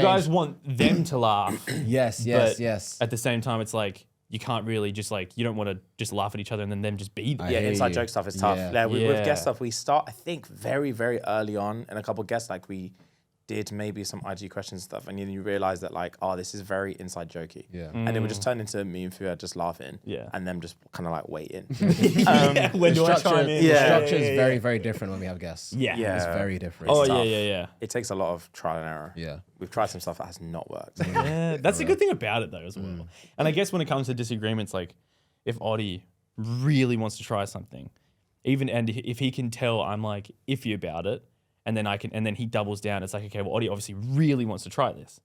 D: guys want them to laugh.
B: Yes.
D: But at the same time, it's like you can't really just like you don't want to just laugh at each other and then them just be there.
C: Yeah,
B: hear
C: inside
B: you.
C: joke stuff is tough.
B: Yeah.
C: With
D: Yeah.
C: guest stuff, we start, I think, very, very early on, and a couple of guests, like we did maybe some IG questions stuff, and then you realize that like, oh, this is very inside jokey.
B: Yeah.
C: And it would just turn into me and Fuhad just laughing.
D: Yeah.
C: And them just kind of like waiting.
D: When do I chime in?
B: The structure is very, very different when we have guests.
D: Yeah.
C: Yeah.
B: It's very different.
D: Oh
C: tough.
D: yeah.
C: It takes a lot of trial and error.
B: Yeah.
C: We've tried some stuff that has not worked.
D: Yeah, that's the good thing about it though as well. And I guess when it comes to disagreements, like if Audie really wants to try something, and if he can tell I'm like iffy about it, and then he doubles down, it's like, okay, well Audie obviously really wants to try this.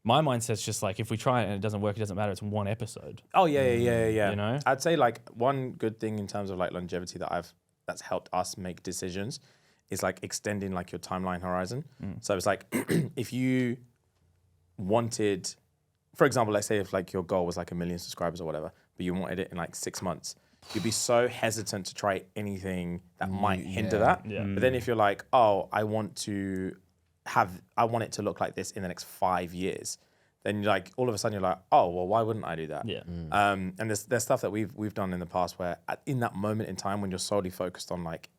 D: My mindset's just like, if we try it and it doesn't work, it doesn't matter. It's one episode.
C: Oh yeah.
D: You know?
C: I'd say like one good thing in terms of like longevity that's helped us make decisions is like extending like your timeline horizon. So it's like if you wanted, for example, let's say if like your goal was like 1 million subscribers or whatever, but you wanted it in like 6 months, you'd be so hesitant to try anything that might hinder that.
D: Yeah.
C: But then if you're like, oh, I want it to look like this in the next 5 years, then you're like all of a sudden you're like, oh, well, why wouldn't I do that?
D: Yeah.
C: And there's stuff that we've done in the past where in that moment in time when you're solely focused on like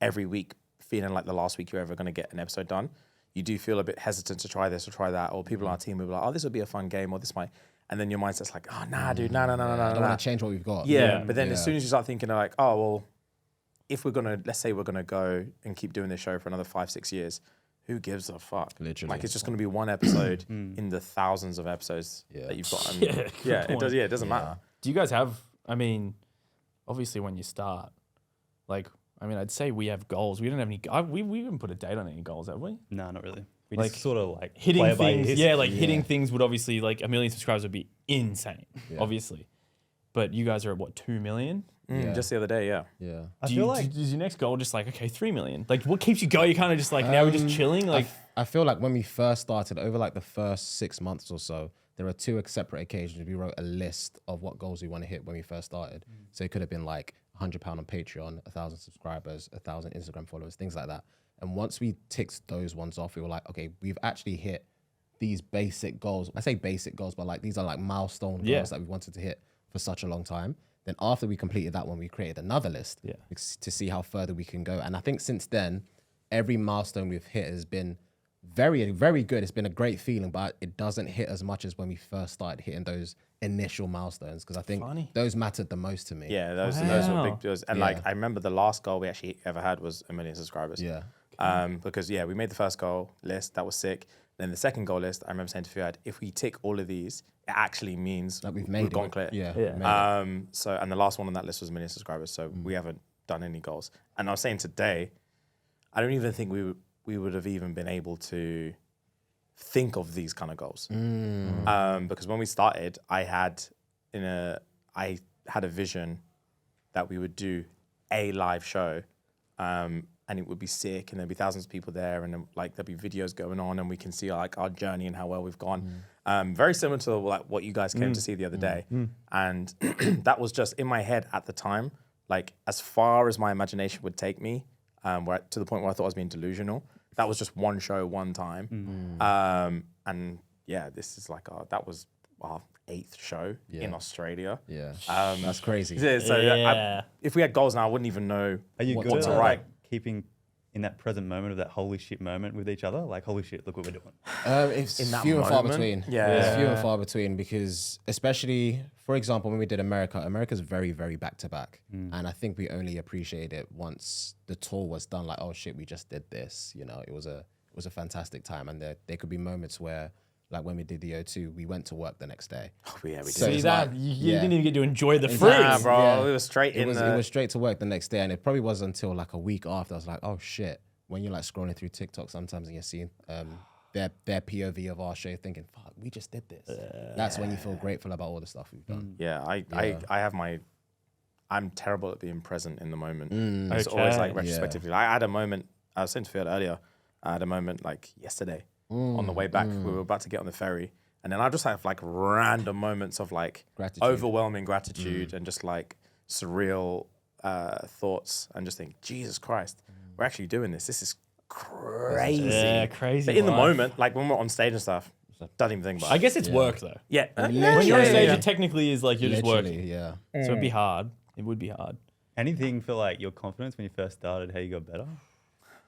C: every week feeling like the last week you're ever going to get an episode done, you do feel a bit hesitant to try this or try that, or people on our team will be like, oh, this would be a fun game, or this might. and then your mindset's like, oh nah, dude, no.
B: I don't want to change what we've got.
C: Yeah, but then as soon as you start thinking like, oh well, if let's say we're gonna go and keep doing this show for another 5-6 years, who gives a fuck?
B: Literally.
C: Like it's just gonna be one episode in the thousands of episodes that you've got. And it does. Yeah, it doesn't matter.
D: Do you guys have? I mean, obviously when you start, like, I mean, I'd say we have goals. We don't have any. We haven't put a date on any goals, have we?
A: No, not really. We
D: Like,
A: just sort of like
D: Hitting
A: play it by
D: things,
A: ear.
D: hitting things would obviously, like, 1 million subscribers would be insane, obviously. But you guys are at what, 2 million?
C: Just the other day, yeah.
B: Yeah.
A: I feel like
D: is your next goal just like, okay, 3 million? Like, what keeps you going? You're kind of just like, now we're just chilling? Like,
B: I feel like when we first started, over like the first 6 months or so, there are 2 separate occasions we wrote a list of what goals we want to hit when we first started. So it could have been like £100 on Patreon, 1,000 subscribers, 1,000 Instagram followers, things like that. And once we ticked those ones off, we were like, okay, we've actually hit these basic goals. I say basic goals, but like these are like milestone goals that we wanted to hit for such a long time. Then after we completed that one, we created another list to see how further we can go. And I think since then, every milestone we've hit has been very, very good. It's been a great feeling, but it doesn't hit as much as when we first started hitting those initial milestones, because I think those mattered the most to me.
C: Yeah, those were big deals. And like, I remember the last goal we actually ever had was 1 million subscribers.
B: Yeah.
C: Because we made the first goal list, that was sick. Then the second goal list, I remember saying to Fuhad, if we tick all of these, it actually means
B: That we've
C: gone clear.
B: Yeah.
C: So, and the last one on that list was 1 million subscribers. So we haven't done any goals. And I was saying today, I don't even think we would have even been able to think of these kind of goals. Because when we started, I had a vision that we would do a live show, and it would be sick, and there'd be thousands of people there, and then, like, there'd be videos going on, and we can see like our journey and how well we've gone. Very similar to like what you guys came to see the other day, and that was just in my head at the time, like as far as my imagination would take me, to the point where I thought I was being delusional. That was just one show, one time, and yeah, this is like that was our 8th show in Australia.
B: Yeah. That's crazy.
C: Yeah, so if we had goals now, I wouldn't even know
A: Are you
C: what
A: good
C: to
A: at
C: write.
A: like keeping in that present moment of that holy shit moment with each other? Like, holy shit, look what we're doing.
B: It's
C: In that
B: few and far
C: moment?
B: between.
C: Yeah.
B: It's few and far between, because especially, for example, when we did America's very, very back to back. And I think we only appreciated it once the tour was done. Like, oh shit, we just did this. You know, it was a fantastic time. And there could be moments where, like when we did the O2, we went to work the next day.
C: Oh, yeah, we did.
B: So
D: see
B: it's
D: that?
B: like-
D: You
B: yeah.
D: didn't even get to enjoy the fruits.
C: Nah, bro,
B: Yeah.
C: it was straight
B: It
C: in
B: was
C: the...
B: straight to work the next day, and it probably was until like a week after I was like, oh shit. When you're like scrolling through TikTok sometimes and you're seeing their POV of our show, thinking, fuck, we just did this. That's when you feel grateful about all the stuff we've done.
C: Yeah, I have my... I'm terrible at being present in the moment. It's always like
D: Okay.
C: retrospectively. I had a moment, I was saying to Fiat earlier, I had a moment like yesterday on the way back. We were about to get on the ferry. And then I just have like random moments of like
B: Gratitude.
C: overwhelming gratitude and just like surreal thoughts, and just think, Jesus Christ, we're actually doing this. This is crazy.
D: Yeah, crazy.
C: But in the
D: life.
C: moment, like when we're on stage and stuff, don't even think about it.
D: I guess it's work though.
C: Yeah.
D: When you're on stage,
C: yeah.
D: it technically is like you're just
B: Literally,
D: working.
B: yeah.
D: So it'd be hard. It would be hard.
A: Anything for like your confidence when you first started, how you got better?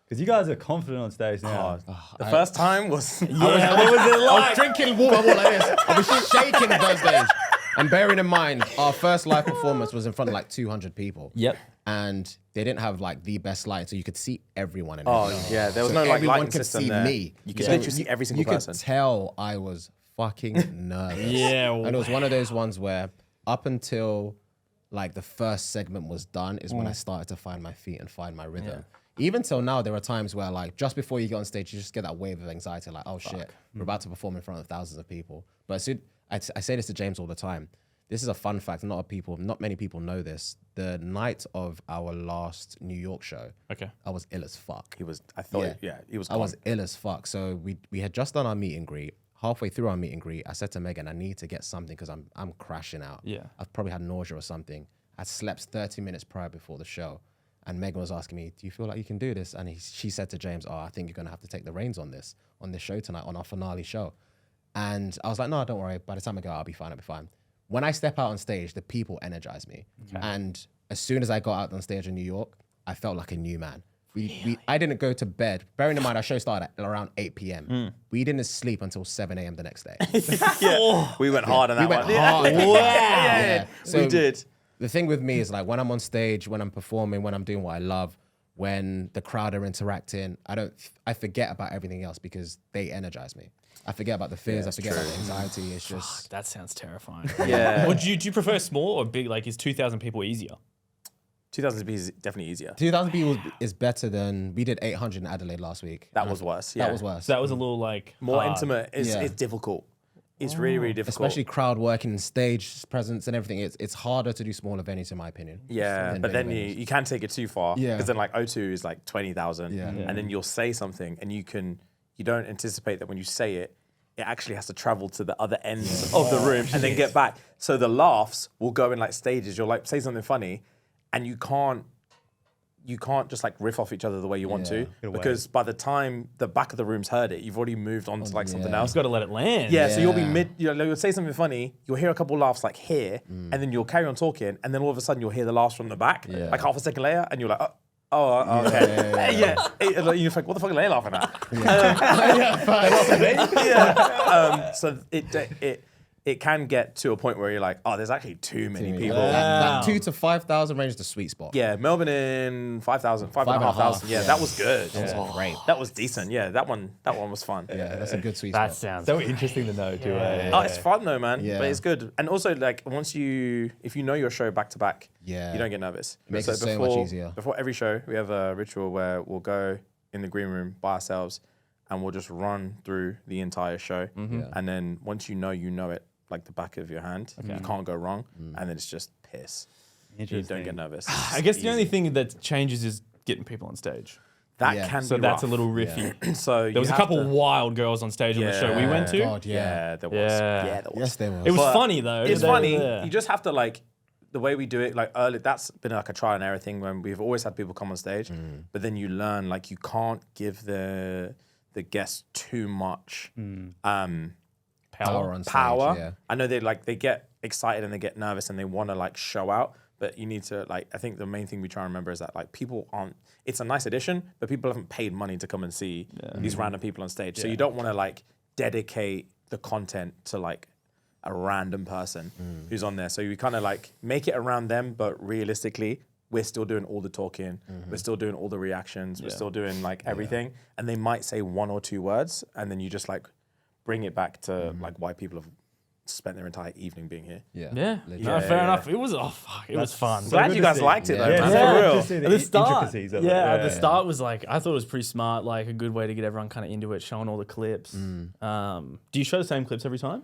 A: Because you guys are confident on stage now.
C: The first time was...
D: What was it
B: I was drinking water like this. I was shaking those days. And bearing in mind, our first live performance was in front of like 200 people.
D: Yep.
B: And they didn't have like the best lighting, so you could see everyone in
C: Oh,
B: it.
C: yeah, there was
B: So
C: no like
B: everyone
C: lighting
B: could
C: system
B: see
C: there.
B: me.
C: You could
B: So
C: literally see every single person.
B: You could tell I was fucking nervous.
D: Yeah.
B: And it was one of those ones where up until like the first segment was done is when I started to find my feet and find my rhythm. Even till now, there are times where like just before you get on stage, you just get that wave of anxiety, like, oh shit, we're about to perform in front of thousands of people. But as soon, I say this to James all the time. This is a fun fact. Not many people know this. The night of our last New York show,
D: Okay.
B: I was ill as fuck.
C: He was... I thought... Yeah, he was
B: I was ill as fuck. So we had just done our meet and greet. Halfway through our meet and greet, I said to Megan, I need to get something because I'm crashing out.
D: Yeah.
B: I've probably had nausea or something. I slept 30 minutes prior before the show. And Megan was asking me, do you feel like you can do this? And she said to James, oh, I think you're going to have to take the reins on this show tonight, on our finale show. And I was like, no, don't worry. By the time I go, I'll be fine. When I step out on stage, the people energize me. And as soon as I got out on stage in New York, I felt like a new man. I didn't go to bed. Bearing in mind, our show started at around 8 p.m. We didn't sleep until 7 a.m. the next day.
C: We went hard on that
B: We went
C: one.
B: hard.
C: Yeah.
B: So
C: We did.
B: The thing with me is like when I'm on stage, when I'm performing, when I'm doing what I love, when the crowd are interacting, I forget about everything else because they energize me. I forget about the fears. I forget about the anxiety. It's just
D: That sounds terrifying.
C: Yeah.
D: Or do you prefer small or big? Like, is 2,000 people easier?
C: 2000 is definitely easier.
B: 2,000 people is better than we did 800 in Adelaide last week.
C: That was worse. Yeah.
B: That was worse.
D: So that was a little like
C: More
D: hard.
C: intimate. It's difficult. It's really, really difficult.
B: Especially crowd working, stage presence, and everything. It's harder to do smaller venues, in my opinion.
C: Yeah,
B: than
C: but
B: bigger
C: then
B: venues.
C: you can take it too far.
B: Yeah.
C: Because then like O2 is like 20,000.
B: Yeah.
C: And then you'll say something and you don't anticipate that when you say it, it actually has to travel to the other end of the room and then get back. So the laughs will go in like stages. You'll like say something funny and you can't just like riff off each other the way you want to, because by the time the back of the room's heard it, you've already moved on to like something else.
D: You've got to let it land.
C: Yeah, so you'll be you'll say something funny, you'll hear a couple laughs like here, and then you'll carry on talking, and then all of a sudden you'll hear the laughs from the back, like half a second later, and you're like, okay. You think, what the fuck are they laughing at? So it can get to a point where you're like, oh, there's actually too many people.
B: That 2,000 to 5,000 range is the sweet spot.
C: Yeah, Melbourne in 5,000, 5,500. Yeah, that was good.
B: That was great.
C: That was decent. Yeah, that one was fun.
B: Yeah, that's a good sweet
D: That
B: spot.
D: sounds
A: So interesting to know too.
C: Oh, it's fun though, man.
B: Yeah.
C: But it's good. And also, like, if you know your show back to back,
B: Yeah.
C: you don't get nervous.
B: Makes it so much easier.
C: Before every show, we have a ritual where we'll go in the green room by ourselves and we'll just run through the entire show. And then once you know it, like the back of your hand, you can't go wrong. And then it's just piss. You don't get nervous.
D: I guess the only thing that changes is getting people on stage.
C: that
B: Yeah.
C: can
D: So
C: be
D: that's
C: rough.
D: a little riffy.
C: So
D: There was a couple wild girls on stage on the show we went to.
B: God,
C: Yeah, there was.
D: Yeah.
C: Yeah, there was.
B: Yes, there was.
D: It was
C: But
D: funny though.
C: It's
D: They were
C: funny.
D: there.
C: You just have to like the way we do it. Like early, that's been like a trial and error thing when we've always had people come on stage, but then you learn like you can't give the guests too much
B: Power on stage.
C: power.
B: Yeah.
C: I know they get excited and they get nervous and they want to like show out, but you need to like. I think the main thing we try and remember is that like people aren't. It's a nice addition, but people haven't paid money to come and see these random people on stage. So you don't want to like dedicate the content to like a random person who's on there. So you kind of like make it around them, but realistically, we're still doing all the talking. We're still doing all the reactions. We're still doing like everything. And they might say one or two words, and then you just like bring it back to like why people have spent their entire evening being here.
B: Yeah.
D: Yeah.
B: Legit.
D: No, fair enough. It was it was fun.
C: Glad you guys liked it though,
B: Yeah.
C: man.
D: Yeah.
C: For real.
A: Just see
D: At the start,
A: intricacies of it.
D: at the start was like I thought it was pretty smart, like a good way to get everyone kind of into it, showing all the clips. Do you show the same clips every time?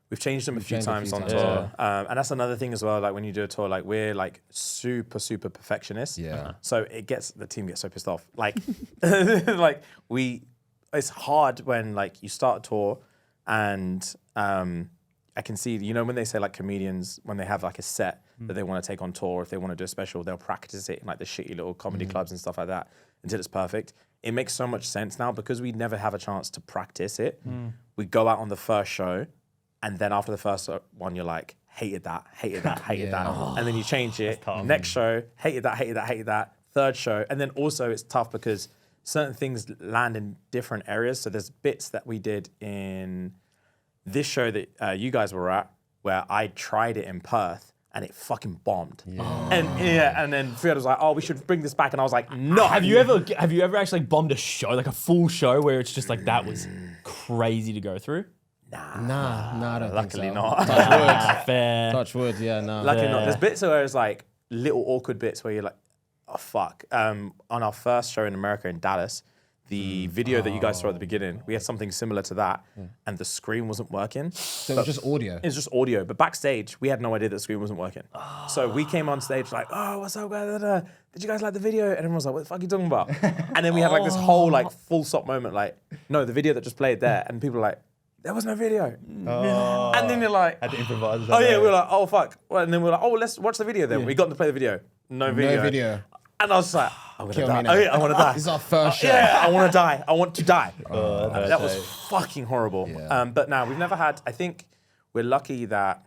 C: We've changed them a few
B: changed them a
C: times
B: few
C: on
B: times,
C: tour. And that's another thing as well, like when you do a tour, like we're like super perfectionists.
B: Yeah.
C: So the team gets so pissed off. Like, like it's hard when like you start a tour and I can see, when they say like comedians, when they have like a set that they want to take on tour, if they want to do a special, they'll practice it in like the shitty little comedy clubs and stuff like that until it's perfect. It makes so much sense now because we never have a chance to practice it. We go out on the first show and then after the first one, you're like, hated that. And then you change it. Next show, hated that. Third show. And then also it's tough because certain things land in different areas. So there's bits that we did in this show that you guys were at where I tried it in Perth and it fucking bombed. And then Fuhad was like, oh, we should bring this back. And I was like, no.
D: Have you ever actually bombed a show, like a full show where it's just like that was crazy to go through?
B: Nah, I don't
C: Luckily
B: think so.
C: not.
D: Fair.
B: Touch wood, yeah, no.
C: Luckily not. There's bits where it's like little awkward bits where you're like, oh, fuck. On our first show in America in Dallas, the video that you guys saw at the beginning, we had something similar to that and the screen wasn't working.
B: So it was just audio.
C: It's just audio, but backstage, we had no idea that the screen wasn't working. So we came on stage like, oh, what's up, guys? Did you guys like the video? And everyone was like, what the fuck are you talking about? And then we had like this whole like full stop moment, like, no, the video that just played there. And people were like, there was no video. And then you're like,
A: Had to improvise.
C: oh yeah, we were like, oh fuck. Well, and then we were like, oh, let's watch the video then. We got to play the video. No video.
B: No video.
C: And I was like, I'm gonna
B: Kill
C: die.
B: me now.
C: Oh, yeah, I want to die.
B: This is our first show.
C: Yeah, I want to die. I want to die.
A: Oh,
C: That was fucking horrible.
B: Yeah.
C: But now we've never had. I think we're lucky that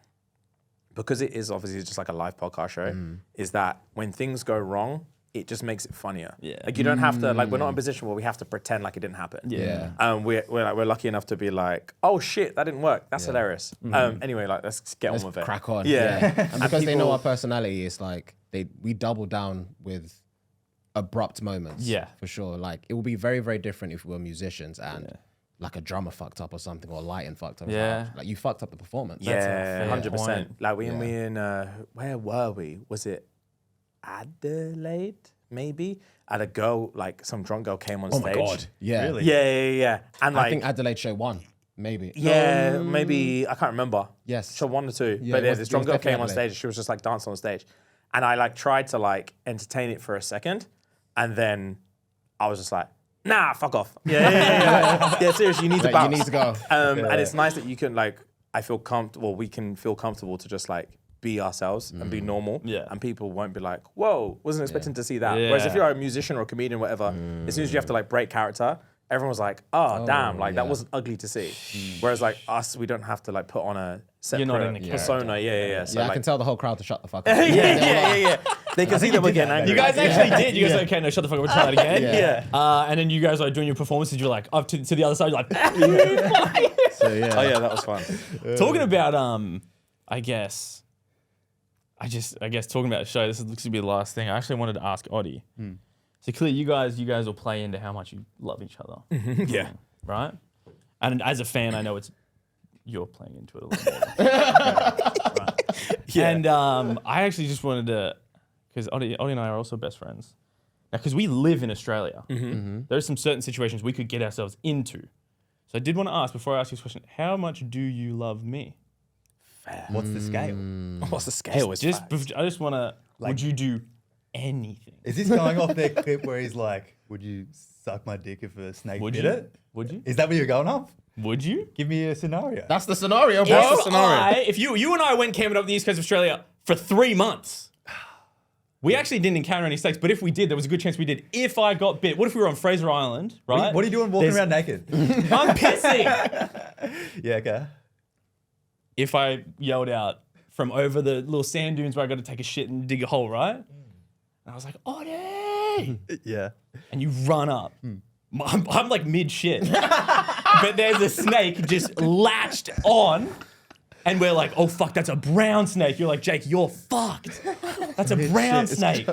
C: because it is obviously just like a live podcast show, is that when things go wrong, it just makes it funnier.
D: Yeah.
C: Like you don't have to like we're not in a position where we have to pretend like it didn't happen.
B: Yeah.
C: We're lucky enough to be like, oh shit, that didn't work. That's hilarious. Anyway, like let's get on with it.
B: Crack on.
C: Yeah.
B: And because they know
C: people-
B: our personality, it's like we double down with abrupt moments.
D: Yeah.
B: For sure. Like it will be very, very different if we were musicians and like a drummer fucked up or something, or lighting fucked up.
D: Yeah.
B: Like you fucked up the performance.
C: Yeah,
D: fair
C: 100%.
D: point.
C: Like we in where were we? Was it Adelaide? Maybe. And a girl, like some drunk girl, came on
B: Oh
C: stage.
B: my God. Yeah.
A: Really?
C: Yeah. And
B: I
C: like,
B: think Adelaide show 1, maybe.
C: yeah, maybe I can't remember.
B: Yes.
C: Show 1 or 2.
B: Yeah,
C: But
B: it
C: yeah,
B: was-
C: this
B: it
C: drunk
B: was
C: girl came
B: definitely
C: on
B: Adelaide.
C: stage. She was just like dancing on stage, and I like tried to like entertain it for a second, and then I was just like, nah, fuck off. Yeah. Seriously, you need to
B: Like,
C: bounce.
B: you need to go.
C: And it's nice that you can like, I feel comfortable. We can feel comfortable to just like be ourselves and be normal.
D: Yeah.
C: And people won't be like, whoa, wasn't expecting to see that. Whereas if
D: Yeah.
C: you're a musician or a comedian, or whatever, as soon as you have to like break character, everyone's like, oh damn, like that wasn't ugly to see. Whereas like us, we don't have to like put on a separate
D: You're not in the
C: persona. Yeah. So
B: Yeah, I
C: like,
B: can tell the whole crowd to shut the fuck up.
C: yeah. They can see that we're getting angry.
D: You guys actually did. You guys like, okay, no, shut the fuck up, we'll try that again.
B: Yeah.
D: And then you guys are doing your performances, you're like, up to the other side, you're like,
B: So yeah.
C: Oh yeah, that was fun.
D: talking about, I guess talking about the show, this looks to be the last thing. I actually wanted to ask Oddie. So clearly you guys will play into how much you love each other.
C: Yeah.
D: Right? And as a fan, I know you're playing into it a little more. Right.
C: Yeah.
D: And I actually just wanted to, because Oddie and I are also best friends. Now, because we live in Australia, there are some certain situations we could get ourselves into. So I did want to ask, before I ask you this question, how much do you love me?
A: What's the scale?
C: What's the scale?
D: I just want to, would you do anything?
A: Is this going off their clip where he's like, would you suck my dick if a snake
D: Would
A: bit
D: you?
A: it?
D: Would you?
A: Is that what you're going off?
D: Would you?
A: Give me a scenario.
B: That's the scenario, bro.
D: If you and I went camping up the east coast of Australia for 3 months, we actually didn't encounter any snakes, but if we did, there was a good chance we did. If I got bit, what if we were on Fraser Island, right?
A: What are you doing walking around naked?
D: I'm pissing.
A: Yeah, okay.
D: If I yelled out from over the little sand dunes where I got to take a shit and dig a hole, right? And I was like, Oddie!
A: Yeah.
D: And you run up. I'm like mid shit. But there's a snake just latched on. And we're like, oh fuck, that's a brown snake. You're like, Jake, you're fucked. That's a brown snake.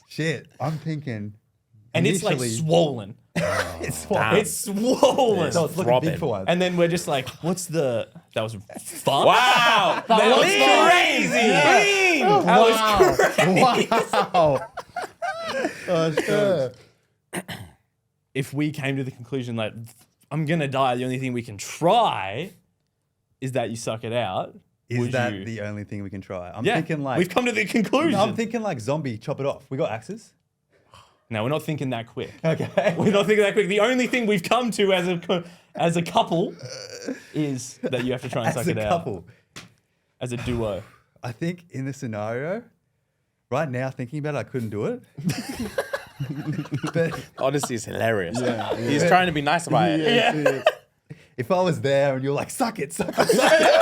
A: Shit. I'm thinking.
D: And it's like
A: initially-
D: swollen.
A: It's swollen.
D: It's swollen.
A: So it's looking
C: throbbing.
A: big for once.
D: And then we're just like, what's the... That was fuck.
C: Wow.
D: That was
B: was
D: crazy. That was crazy.
B: Wow. Oh, shit.
D: If we came to the conclusion that I'm going to die, the only thing we can try is that you suck it out.
A: Is
D: would
A: that
D: you?
A: the only thing we can try? I'm
D: Yeah,
A: thinking like.
D: we've come to the conclusion.
A: No, I'm thinking like zombie, chop it off. We got axes.
D: No, we're not thinking that quick.
A: Okay.
D: We're not thinking that quick. The only thing we've come to as a couple is that you have to try and
A: As
D: suck
A: a
D: it out.
A: couple.
D: As a duo.
A: I think in the scenario, right now thinking about it, I couldn't do it. But
C: Honestly, it's hilarious. He's trying to be nice about it.
A: if I was there and you're like, suck it, suck it, suck it,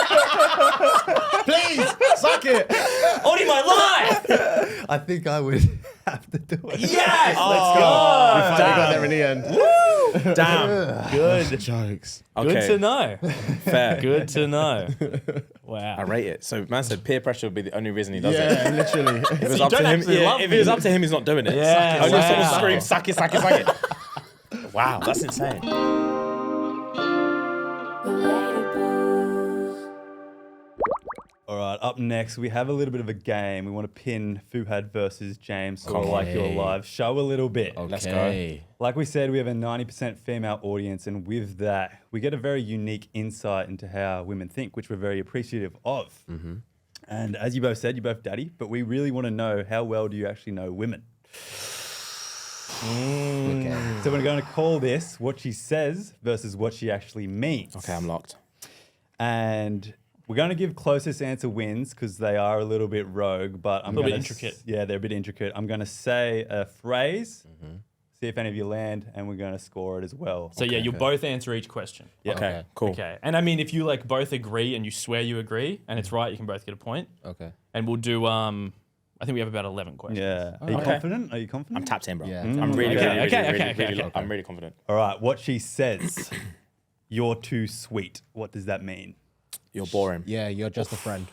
B: Please, suck it.
D: Oddie, my life!
A: I think I would have to do it.
D: Yes!
C: Oh,
B: I got there in the end.
C: damn.
D: Good.
B: Jokes.
C: Okay.
D: Good to know.
C: Fair.
D: Good to know. Wow.
C: I rate it. So man said peer pressure would be the only reason he does it.
B: Yeah, literally.
C: If it was
D: You
C: up to
D: don't
C: him,
D: actually love
C: if it was up to him, he's not doing it.
D: Yeah,
C: Only if someone
D: wow.
C: screams, suck it, suck it, suck it. Wow, that's insane.
A: All right, up next, we have a little bit of a game. We want to pin Fuhad versus James, sort of like your live show a little bit.
C: Let's go.
B: Okay.
A: Like we said, we have a 90% female audience, and with that, we get a very unique insight into how women think, which we're very appreciative of. And as you both said, you're both daddy, but we really want to know, how well do you actually know women?
B: Okay.
A: So we're going to call this what she says versus what she actually means.
C: Okay, I'm locked.
A: And we're going to give closest answer wins because they are a little bit rogue, but I'm
D: little bit
A: gonna
D: intricate.
A: Yeah, they're a bit intricate. I'm going to say a phrase, see if any of you land, and we're going to score it as well.
D: So yeah, you'll both answer each question.
A: Yeah.
C: Okay, cool.
D: Okay. And I mean, if you like both agree and you swear you agree and it's right, you can both get a point.
B: Okay.
D: And we'll do, I I think we have about 11 questions.
A: Yeah. Are you
C: Okay.
A: confident? Are you confident?
C: I'm tapped in, bro.
B: Yeah.
C: I'm really,
D: Okay,
C: really,
D: okay,
C: really,
D: okay,
C: really,
D: okay.
C: I'm really confident.
A: All right. What she says. You're too sweet. What does that mean?
C: You're boring.
B: Yeah, you're just a friend.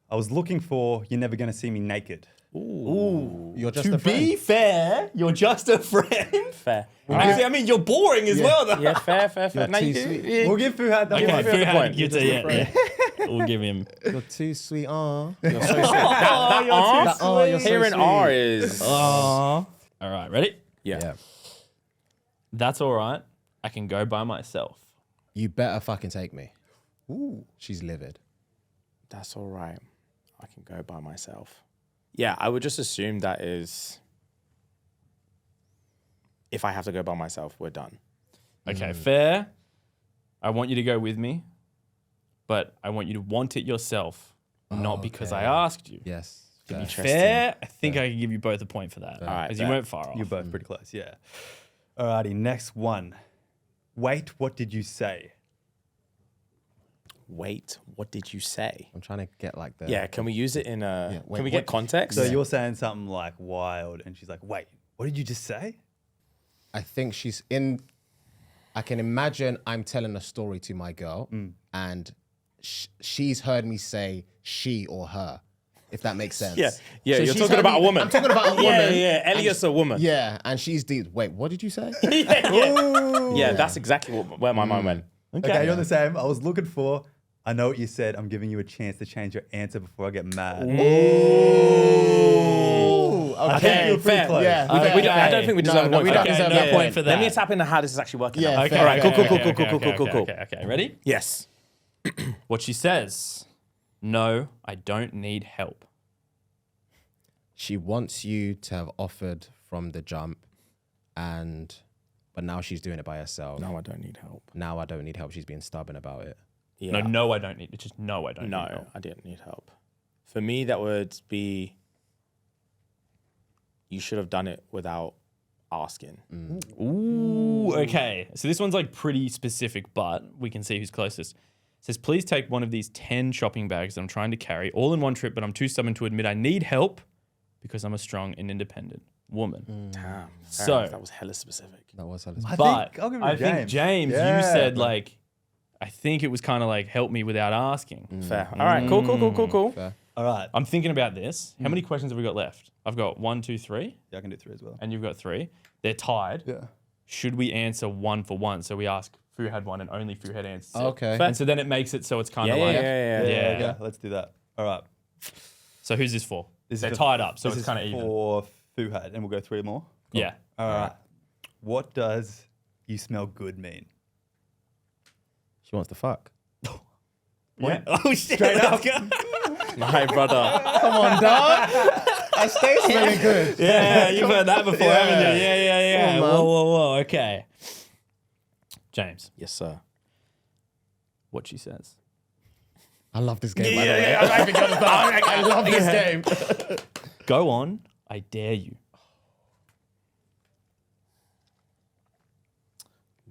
A: I was looking for you're never going to see me naked.
B: You're just
D: To
B: a friend.
D: be fair, you're just a friend.
C: Fair.
D: I mean, you're boring as well, though.
C: Yeah, fair.
B: You're
C: No,
B: too
C: you-
B: sweet.
C: yeah.
A: We'll give Fuhad that
D: Okay,
A: one.
C: Fuhad the
D: Fuhad,
C: point.
D: you
B: You're
D: yeah,
B: just
D: yeah. We'll give him.
B: You're too sweet. Aw.
C: You're so sweet. That R,
B: That R, you're so
C: hearing
B: sweet.
C: R is.
D: All right, ready?
C: Yeah.
D: That's all right. I can go by myself.
B: You better fucking take me. Ooh. She's livid.
C: That's all right. I can go by myself. Yeah, I would just assume that is. If I have to go by myself, we're done.
D: Okay, fair. I want you to go with me, but I want you to want it yourself, not because I asked you.
B: Yes.
D: To be
C: Interesting.
D: fair, I think I can give you both a point for that.
C: All right,
D: Because you
C: bet.
D: weren't far off.
A: You're both pretty close, yeah. Alrighty, next one. Wait, what did you say?
C: Wait, what did you say?
B: I'm trying to get like the.
C: Yeah, can we use it in a?
B: Yeah, wait,
C: can we get context?
A: So you're saying something like wild, and she's like, wait, what did you just say?
B: I think she's in. I can imagine I'm telling a story to my girl, and she's heard me say she or her, if that makes sense.
C: Yeah,
B: So
C: you're
B: she's
C: talking
B: heard
C: about
B: me-
C: a woman.
B: I'm talking about a woman.
C: Yeah. Elliot's a woman.
B: Yeah, and she's deep. Wait, what did you say?
C: Yeah, that's exactly where my mind went.
A: Okay, you're the same. I was looking for, I know what you said. I'm giving you a chance to change your answer before I get mad.
B: Ooh,
A: I think
B: okay.
A: you're pretty
B: Fair.
A: close.
B: Yeah,
C: I don't think we deserve a
B: no,
C: point
B: we
C: for
B: don't
C: that.
B: deserve
D: no
B: that
D: point
B: point.
D: for that.
C: Let me tap into how this is actually working.
B: Yeah,
C: out.
B: fair,
C: All right,
B: fair,
C: cool.
D: Okay. Ready?
C: Yes.
D: What she says. No, I don't need help.
B: She wants you to have offered from the jump, but now she's doing it by herself.
C: No, I don't need help.
B: Now I don't need help. She's being stubborn about it.
C: Yeah.
D: No, I don't need it. Just no, I don't need
C: No,
D: help.
C: I didn't need help. For me, that would be you should have done it without asking.
D: Ooh, okay. So this one's like pretty specific, but we can see who's closest. It says, please take one of these 10 shopping bags that I'm trying to carry all in one trip, but I'm too stubborn to admit I need help because I'm a strong and independent woman.
C: Damn.
D: So-
C: that was hella specific.
B: That was her.
D: But
A: I'll give it to
D: I think
A: James.
D: James,
A: Yeah.
D: you said like, I think it was kind of like help me without asking.
C: Fair. All right. Cool.
B: Fair.
A: All right.
D: I'm thinking about this. How many questions have we got left? I've got 1, 2, 3,
A: Yeah, I can do 3 as well.
D: and you've got 3. They're tied.
A: Yeah.
D: Should we answer 1 for 1? So we ask Fuhad 1 and only Fuhad answers it.
B: Okay.
D: And so then it makes it so it's kind of
C: Yeah,
D: like,
C: yeah.
A: Let's do that. All right.
D: So who's this for?
A: This
D: They're
A: is
D: tied up, so
A: this
D: it's
A: is
D: kind of even.
A: for Fuhad, and we'll go 3 more.
D: Yeah.
A: All right. What does you smell good mean?
B: She wants to fuck.
D: Yeah. Oh, shit. Straight up.
C: My brother.
B: Come on, dog. I stay smelling good.
D: Yeah, you've heard that before, haven't you? Yeah.
B: Come on,
D: Whoa. Okay. James,
C: Yes, sir.
D: what she says.
B: I love this game. By the way. I love this game.
D: Go on, I dare you.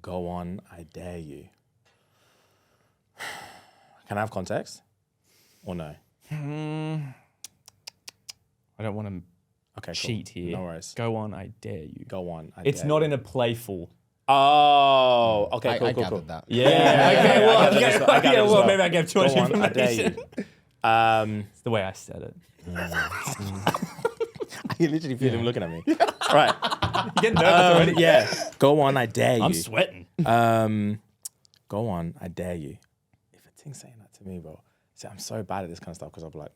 C: Go on, I dare you. Can I have context? Or no?
D: I don't want to
C: Okay, cool.
D: cheat here.
C: No worries.
D: Go on, I dare you.
C: Go on. I
D: It's
C: dare
D: not
C: you.
D: in a playful.
C: Oh, okay,
B: I
C: cool.
B: gathered that.
D: Yeah.
C: okay, well, I get it as well.
D: well, maybe I gave too much
C: Go on, I dare
D: information.
C: you.
D: It's the way I said it.
C: I can literally feel him looking at me. Right.
D: You get nervous already?
C: Yeah. Go on, I dare you.
D: I'm sweating.
C: Go on, I dare you. If a thing's saying that to me, bro, see, I'm so bad at this kind of stuff because I'll be like,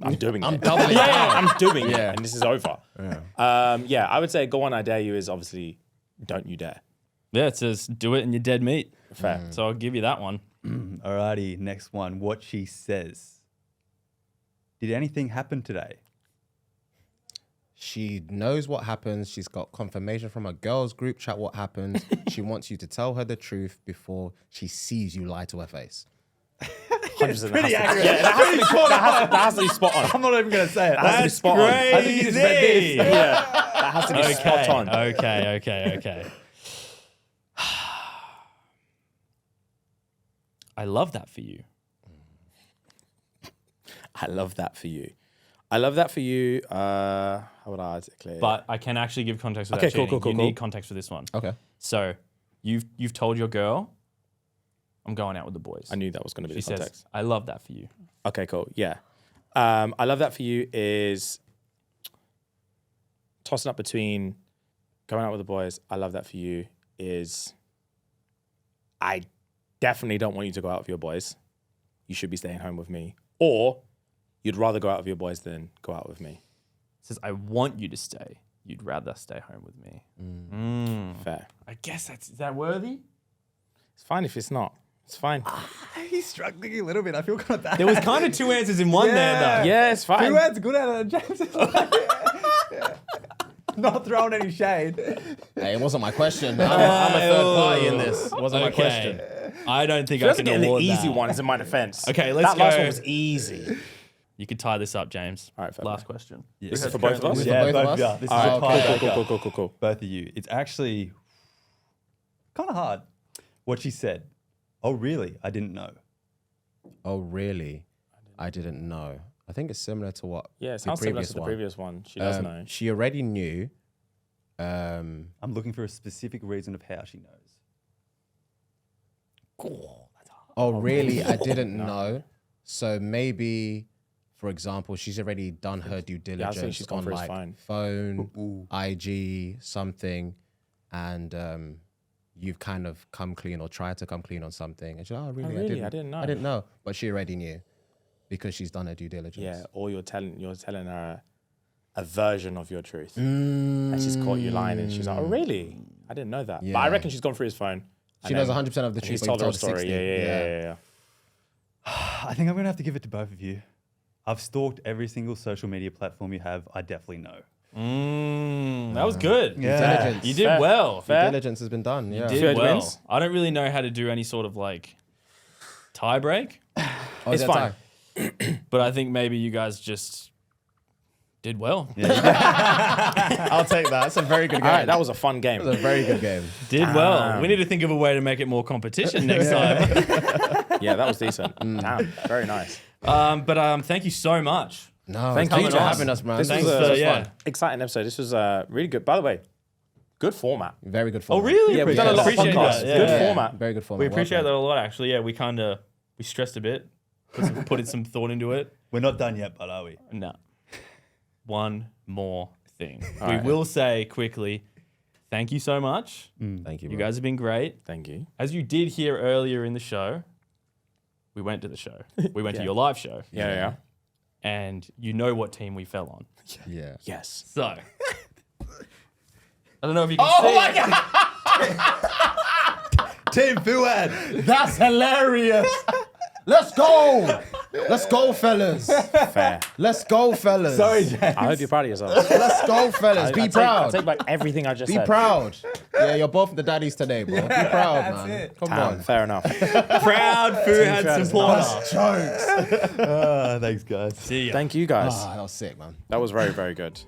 C: I'm doing it.
B: I'm doubling
C: yeah,
B: down.
C: I'm doing
B: Yeah.
C: it, and this is over. Yeah, I would say go on, I dare you is obviously don't you dare.
D: Yeah, it says do it and you're dead meat.
C: Fair.
D: So I'll give you that one.
A: Alrighty, next one. What she says. Did anything happen today?
B: She knows what happens. She's got confirmation from a girls' group chat what happens. She wants you to tell her the truth before she sees you lie to her face.
C: 100%.
A: Pretty accurate.
C: Yeah, that has to be spot on.
A: I'm not even going to say it.
C: That has to be spot on.
A: I think you just read this.
C: Yeah, that has to be spot on.
D: Okay. I love that for you.
C: I love that for you. I love that for you. How would I articulate it?
D: But I can actually give context without
C: Okay, cool,
D: cheating.
C: cool,
D: You
C: cool.
D: need context for this one.
B: Okay.
D: So you've told your girl, I'm going out with the boys.
C: I knew that was going to be
D: She
C: the context.
D: says, I love that for you.
C: Okay, cool. Yeah. I love that for you is tossing up between going out with the boys. I love that for you is I definitely don't want you to go out with your boys. You should be staying home with me. Or you'd rather go out with your boys than go out with me.
D: It says, I want you to stay. You'd rather stay home with me.
C: Fair.
D: I guess is that worthy?
C: It's fine if it's not. It's fine.
A: He's struggling a little bit. I feel kind of bad.
D: There was kind of two answers in one there, though.
C: Yeah, it's fine.
A: Fuhad's good at it. James is like, not throwing any shade.
B: Hey, it wasn't my question. I'm a third party in this. It wasn't my question.
D: I don't think I
C: That's
D: can
C: getting the
D: award
C: easy
D: that.
C: ones in my defense.
D: Okay, let's
C: That last
D: go.
C: one was easy.
D: You could tie this up, James.
C: All right, fair
D: Last question.
C: This is for both of us?
B: This is
A: Yeah,
B: for both of
A: both,
B: us?
A: yeah. This
C: All
A: is
C: right,
A: a
C: cool.
A: tiebreaker. Both of you. It's actually kind of hard. What she said. Oh, really? I didn't know.
B: Oh, really? I didn't know. I think it's similar to what
C: Yeah, it
B: the
C: sounds similar
B: previous
C: to the
B: one.
C: previous one. She does know.
B: She already knew.
A: I'm looking for a specific reason of how she knows.
B: Oh, really? I didn't know. So maybe, for example, she's already done her due
C: think
B: diligence
C: she's gone
B: on
C: for his
B: like
C: phone.
B: phone, IG, something, and you've kind of come clean or tried to come clean on something. And she's like, oh, really?
C: really? I didn't know.
B: I didn't know. But she already knew because she's done her due diligence.
C: Yeah, or you're telling her a version of your truth. And she's caught you lying and she's like, oh, really? I didn't know that. But I
B: Yeah.
C: reckon she's gone through his phone.
B: She knows 100% of the
C: And
B: truth.
C: he's
B: but
C: told her a
B: you've
C: story.
B: 60.
C: Yeah.
A: I think I'm going to have to give it to both of you. I've stalked every single social media platform you have. I definitely know.
D: That was good.
A: Yeah.
B: Diligence.
D: You did
C: Fair.
D: well.
B: Due diligence has been done. Yeah.
D: Did
C: Third
D: well.
C: wins.
D: I don't really know how to do any sort of like tie break,
B: Oh,
C: It's
B: is that
C: fine.
B: time?
D: but I think maybe you guys just did well.
B: I'll take that. That's a very good game.
C: All right, that was a fun game.
B: That was a very good game.
D: Did well. We need to think of a way to make it more competition next time.
C: Yeah, that was decent. Damn, very nice.
D: But thank you so much.
B: No,
C: Thank
B: thanks
C: you
B: for
C: for
B: having us, man.
C: This
D: Thanks
C: was
D: for
C: a
D: yeah.
C: exciting episode. This was really good. By the way, good format.
B: Very good
D: Oh
B: format.
D: really?
C: Yeah, we've done a lot of
D: Appreciate
C: podcasts.
D: that. Yeah.
C: Good
D: Yeah.
C: format.
B: Very good format.
D: We
B: Well
D: appreciate
B: done.
D: that a lot, actually. Yeah, we stressed a bit, put some thought into it.
A: We're not done yet, but are we?
D: No. One more thing.
C: All
D: we
C: right.
D: will say quickly, thank you so much.
B: Thank you.
D: You
B: bro.
D: guys have been great.
C: Thank you.
D: As you did hear earlier in the show, we went to the show. We went to your live show.
C: Yeah.
D: And you know what team we fell on.
B: Yeah.
C: Yes.
D: So, I don't know if you can see.
A: Team Fuhad.
B: That's hilarious. Let's go. Let's go, fellas.
C: Fair.
B: Let's go, fellas.
A: Sorry, James.
C: I hope you're proud of yourselves.
B: Let's go, fellas. Be
C: I
B: proud.
C: take back everything I just
B: Be
C: said.
B: proud. Yeah, you're both the daddies today, bro. Be proud, man.
A: it.
B: Come
C: Damn,
B: on.
C: fair enough.
D: Proud Fuhad supporter.
A: Thanks, guys.
D: See ya.
C: Thank you guys.
B: Ah, that was sick, man.
C: That was very, very good.